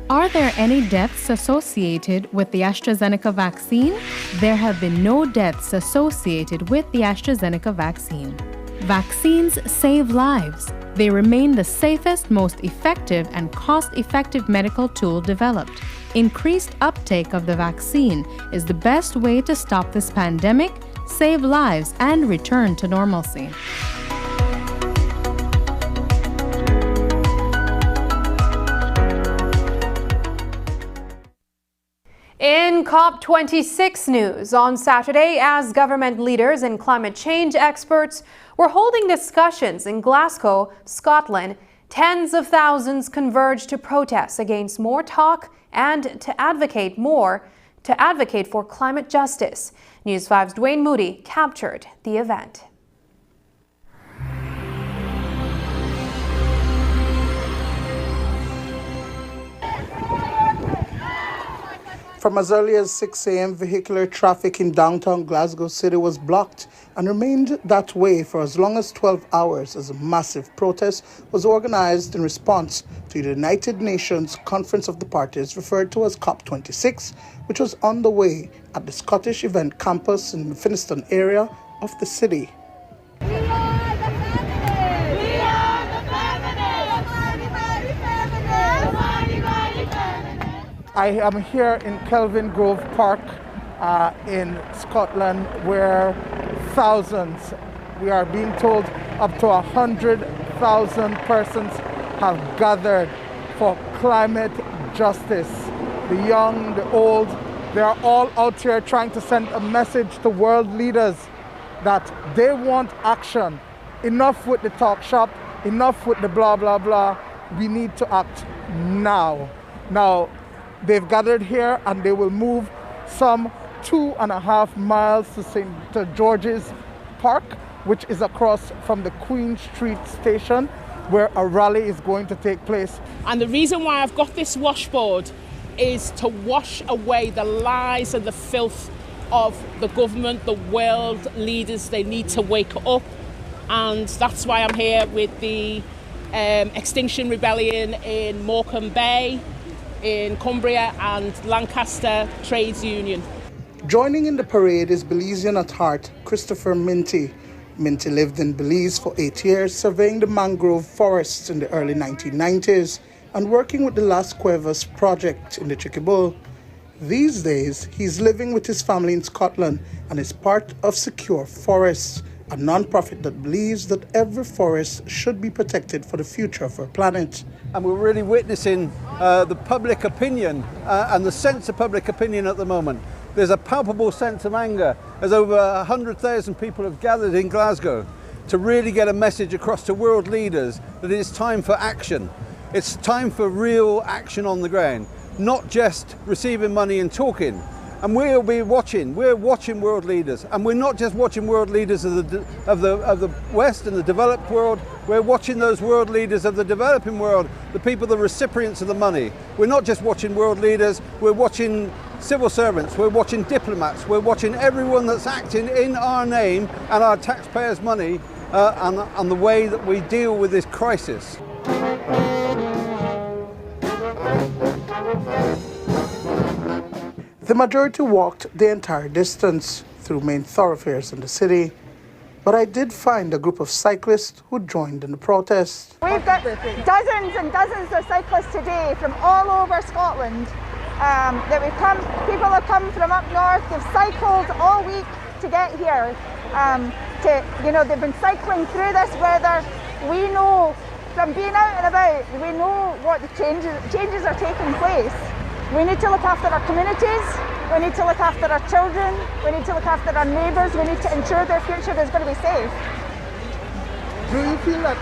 Are there any deaths associated with the AstraZeneca vaccine? There have been no deaths associated with the AstraZeneca vaccine. Vaccines save lives. They remain the safest, most effective, and cost-effective medical tool developed. Increased uptake of the vaccine is the best way to stop this pandemic, save lives, and return to normalcy. In COP26 news, on Saturday, as government leaders and climate change experts were holding discussions in Glasgow, Scotland, tens of thousands converged to protest against more talk and to advocate for climate justice. News 5's Dwayne Moody captured the event. From as early as 6 a.m., vehicular traffic in downtown Glasgow City was blocked and remained that way for as long as 12 hours as a massive protest was organized in response to the United Nations Conference of the Parties, referred to as COP26, which was on the way at the Scottish Event Campus in the Finniston area of the city. I am here in Kelvin Grove Park in Scotland, where thousands. We are being told up to 100,000 persons have gathered for climate justice. The young, the old, they are all out here trying to send a message to world leaders that they want action. Enough with the talk shop, enough with the blah, blah, blah. We need to act now. Now, they've gathered here and they will move some 2.5 miles to St. George's Park, which is across from the Queen Street station, where a rally is going to take place. And the reason why I've got this washboard is to wash away the lies and the filth of the government, the world leaders. They need to wake up, and that's why I'm here with the Extinction Rebellion in Morecambe Bay, in Cumbria, and Lancaster Trades Union. Joining in the parade is Belizean at heart, Christopher Minty. Minty lived in Belize for 8 years, surveying the mangrove forests in the early 1990s and working with the Las Cuevas project in the Chiquibull. These days, he's living with his family in Scotland and is part of Secure Forests, a non-profit that believes that every forest should be protected for the future of our planet. And we're really witnessing the public opinion and the sense of public opinion at the moment. There's a palpable sense of anger as over 100,000 people have gathered in Glasgow to really get a message across to world leaders that it's time for action. It's time for real action on the ground, not just receiving money and talking. And we'll be watching. We're watching world leaders, and we're not just watching world leaders of the West and the developed world. We're watching those world leaders of the developing world, the people, the recipients of the money. We're not just watching world leaders. We're watching civil servants. We're watching diplomats. We're watching everyone that's acting in our name and our taxpayers' money, and the way that we deal with this crisis. The majority walked the entire distance through main thoroughfares in the city, but I did find a group of cyclists who joined in the protest. We've got dozens and dozens of cyclists today from all over Scotland people have come from up north. They've cycled all week to get here. They've been cycling through this weather. We know from being out and about, we know what the changes are taking place. We need to look after our communities, we need to look after our children, we need to look after our neighbours, we need to ensure their future is going to be safe. Do you feel that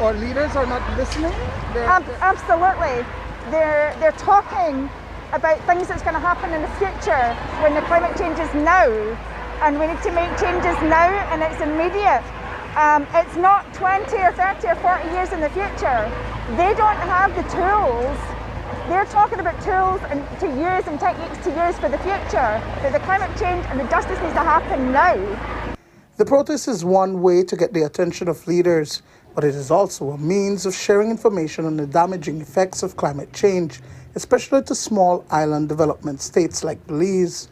our leaders are not listening? Absolutely. They're talking about things that's going to happen in the future when the climate change is now, and we need to make changes now, and it's immediate. It's not 20 or 30 or 40 years in the future. They don't have the tools. They're talking about tools and to use and techniques to use for the future. But the climate change and the justice needs to happen now. The protest is one way to get the attention of leaders, but it is also a means of sharing information on the damaging effects of climate change, especially to small island development states like Belize.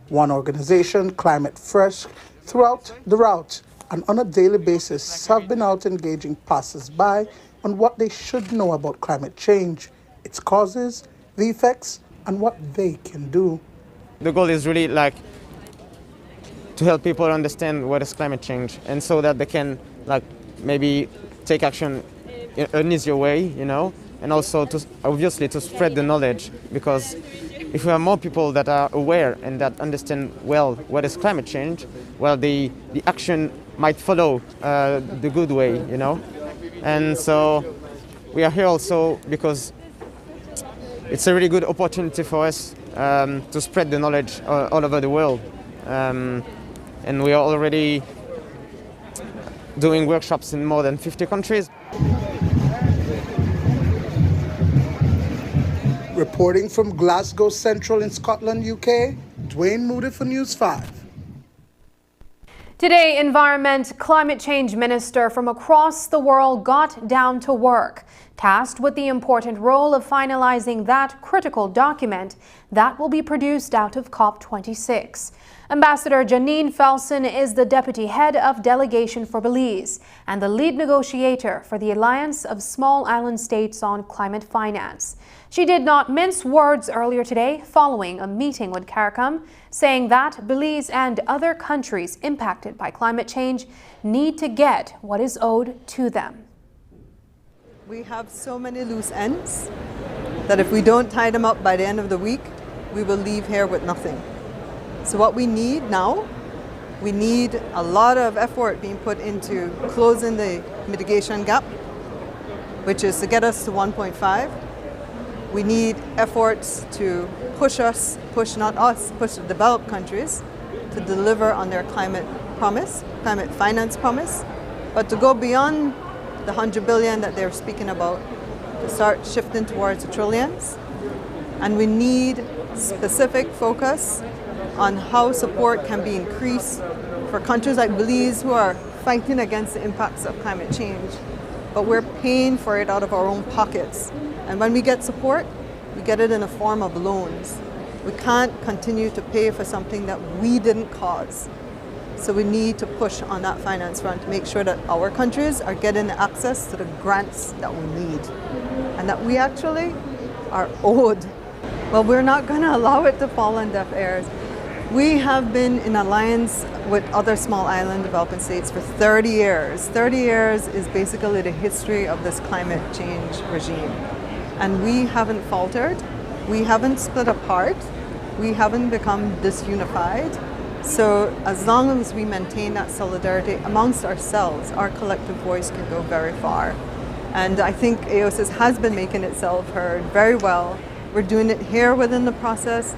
One organization, Climate Fresh, throughout the route and on a daily basis have been out engaging passers-by on what they should know about climate change, its causes, the effects, and what they can do. The goal is really to help people understand what is climate change, and so that they can maybe take action in an easier way, and also obviously to spread the knowledge, because if we have more people that are aware and that understand well what is climate change, well, the action might follow the good way, And so we are here also because it's a really good opportunity for us to spread the knowledge all over the world. And we are already doing workshops in more than 50 countries. Reporting from Glasgow Central in Scotland, UK, Dwayne Moody for News 5. Today, Environment Climate Change Minister from across the world got down to work tasked with the important role of finalizing that critical document that will be produced out of COP26. Ambassador Janine Felsen is the deputy head of delegation for Belize and the lead negotiator for the Alliance of Small Island States on Climate Finance. She did not mince words earlier today following a meeting with CARICOM, saying that Belize and other countries impacted by climate change need to get what is owed to them. We have so many loose ends that if we don't tie them up by the end of the week, we will leave here with nothing. So what we need now, we need a lot of effort being put into closing the mitigation gap, which is to get us to 1.5. We need efforts to push the developed countries to deliver on their climate promise, climate finance promise, but to go beyond the 100 billion that they're speaking about, to start shifting towards the trillions. And we need specific focus on how support can be increased for countries like Belize who are fighting against the impacts of climate change, but we're paying for it out of our own pockets. And when we get support, we get it in the form of loans. We can't continue to pay for something that we didn't cause. So we need to push on that finance front to make sure that our countries are getting access to the grants that we need and that we actually are owed. Well, we're not going to allow it to fall on deaf ears. We have been in alliance with other small island developing states for 30 years. 30 years is basically the history of this climate change regime. And we haven't faltered, we haven't split apart, we haven't become disunified. So as long as we maintain that solidarity amongst ourselves, our collective voice can go very far. And I think AOSIS has been making itself heard very well. We're doing it here within the process.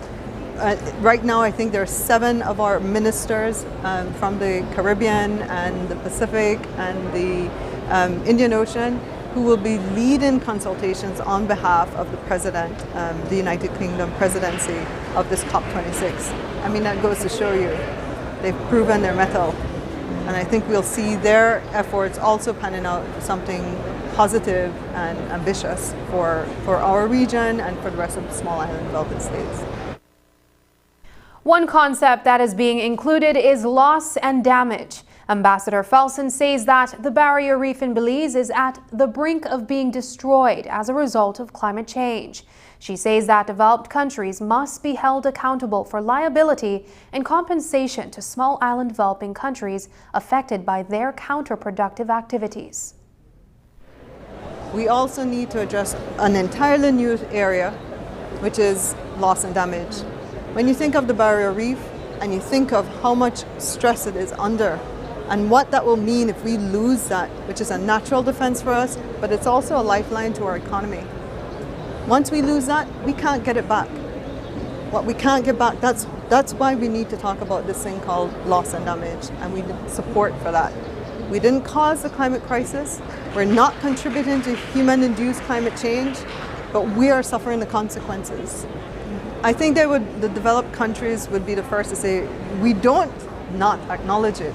Right now, I think there are 7 of our ministers from the Caribbean and the Pacific and the Indian Ocean who will be leading consultations on behalf of the President, the United Kingdom presidency of this COP26. I mean, that goes to show you, they've proven their mettle. And I think we'll see their efforts also panning out for something positive and ambitious for our region and for the rest of the small island developing states. One concept that is being included is loss and damage. Ambassador Felsen says that the barrier reef in Belize is at the brink of being destroyed as a result of climate change. She says that developed countries must be held accountable for liability and compensation to small island developing countries affected by their counterproductive activities. We also need to address an entirely new area, which is loss and damage. When you think of the barrier reef and you think of how much stress it is under and what that will mean if we lose that, which is a natural defense for us, but it's also a lifeline to our economy. Once we lose that, we can't get it back. What we can't get back, that's why we need to talk about this thing called loss and damage, and we need support for that. We didn't cause the climate crisis. We're not contributing to human-induced climate change, but we are suffering the consequences. I think the developed countries would be the first to say, we don't not acknowledge it,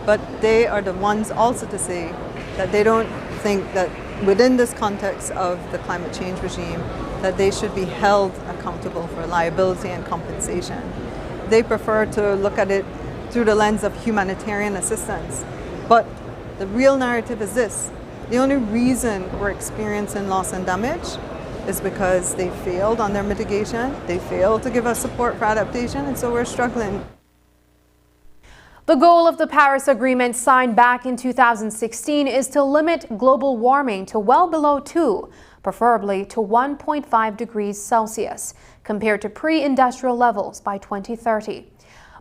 but they are the ones also to say that they don't think that within this context of the climate change regime, that they should be held accountable for liability and compensation. They prefer to look at it through the lens of humanitarian assistance. But the real narrative is this: the only reason we're experiencing loss and damage is because they failed on their mitigation, they failed to give us support for adaptation, and so we're struggling. The goal of the Paris Agreement signed back in 2016 is to limit global warming to well below 2, preferably to 1.5 degrees Celsius, compared to pre-industrial levels by 2030.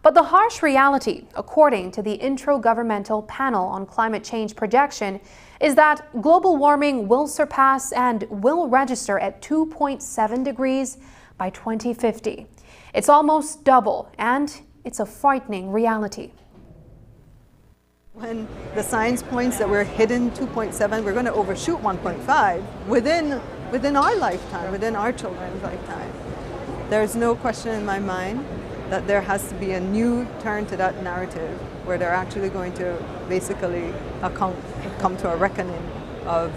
But the harsh reality, according to the Intergovernmental Panel on Climate Change projection, is that global warming will surpass and will register at 2.7 degrees by 2050. It's almost double, and it's a frightening reality. When the science points that we're hitting 2.7, we're going to overshoot 1.5 within our lifetime, within our children's lifetime. There's no question in my mind that there has to be a new turn to that narrative where they're actually going to basically come to a reckoning of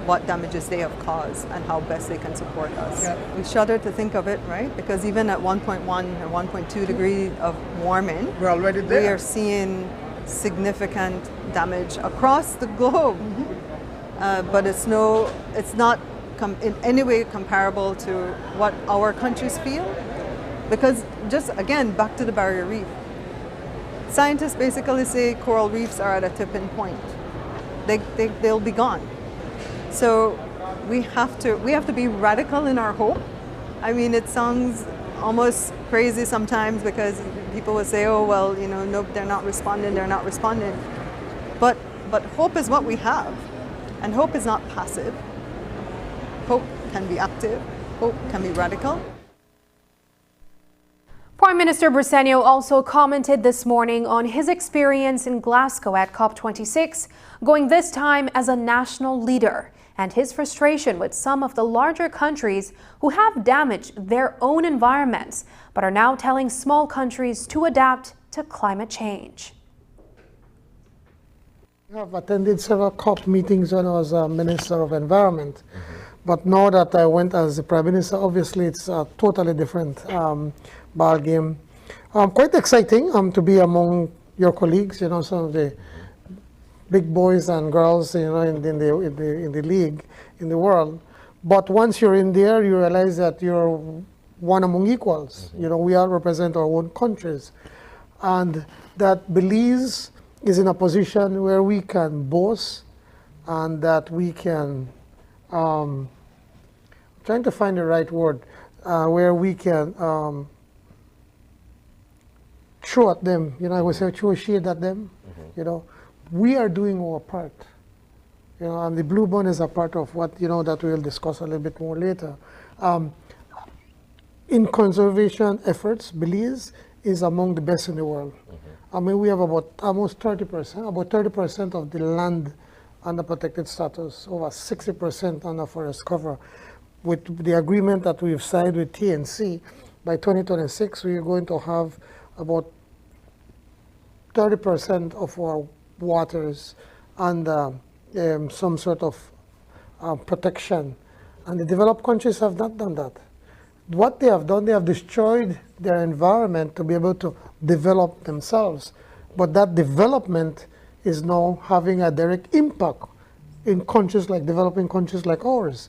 what damages they have caused and how best they can support us. Yeah. We shudder to think of it, right? Because even at 1.1 or 1.2 degrees of warming, we're already there. We are seeing significant damage across the globe. But it's not in any way comparable to what our countries feel. Because just again, back to the barrier reef. Scientists basically say coral reefs are at a tipping point. They'll be gone. So we have to be radical in our hope. I mean, it sounds almost crazy sometimes because people will say, oh, well, no, they're not responding. But hope is what we have. And hope is not passive. Hope can be active. Hope can be radical. Prime Minister Briceño also commented this morning on his experience in Glasgow at COP26, going this time as a national leader, and his frustration with some of the larger countries who have damaged their own environments, but are now telling small countries to adapt to climate change. I have attended several COP meetings when I was Minister of Environment. But now that I went as the Prime Minister, obviously it's a totally different ball game. Quite exciting to be among your colleagues, some of the big boys and girls, in the league, in the world. But once you're in there, you realize that you're one among equals. We all represent our own countries. And that Belize is in a position where we can boast and that we can, trying to find the right word, where we can throw at them, I would say throw shade at them. We are doing our part. And the Blue Bond is a part of what, that we'll discuss a little bit more later. In conservation efforts, Belize is among the best in the world. I mean, we have about almost 30% of the land under protected status, over 60% under forest cover. With the agreement that we've signed with TNC, by 2026, we are going to have about 30% of our waters under some sort of protection. And the developed countries have not done that. What they have done, they have destroyed their environment to be able to develop themselves. But that development is now having a direct impact in developing countries like ours.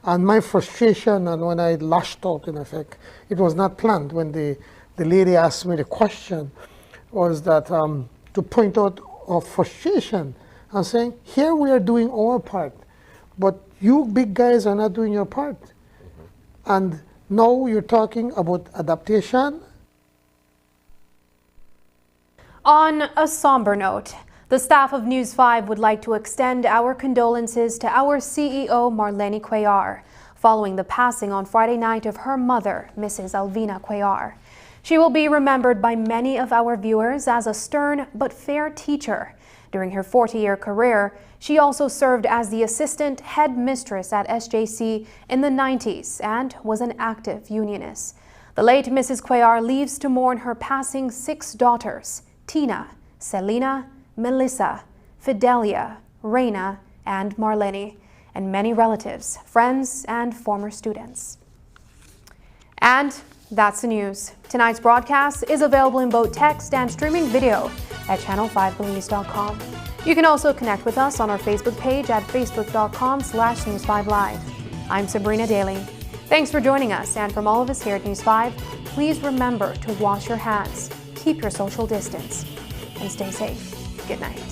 And my frustration, and when I lashed out, in effect, it was not planned. When the lady asked me the question, was that to point out our frustration and saying, here we are doing our part, but you big guys are not doing your part. And now you're talking about adaptation. On a somber note, the staff of News 5 would like to extend our condolences to our CEO, Marlene Cuellar, following the passing on Friday night of her mother, Mrs. Alvina Cuellar. She will be remembered by many of our viewers as a stern but fair teacher. During her 40-year career, she also served as the assistant head mistress at SJC in the 90s and was an active unionist. The late Mrs. Cuellar leaves to mourn her passing 6 daughters, Tina, Selena, Melissa, Fidelia, Reina, and Marlene, and many relatives, friends, and former students. And that's the news. Tonight's broadcast is available in both text and streaming video at channel5belize.com. You can also connect with us on our Facebook page at facebook.com/News5Live. I'm Sabrina Daly. Thanks for joining us, and from all of us here at News 5, please remember to wash your hands, keep your social distance, and stay safe. Good night.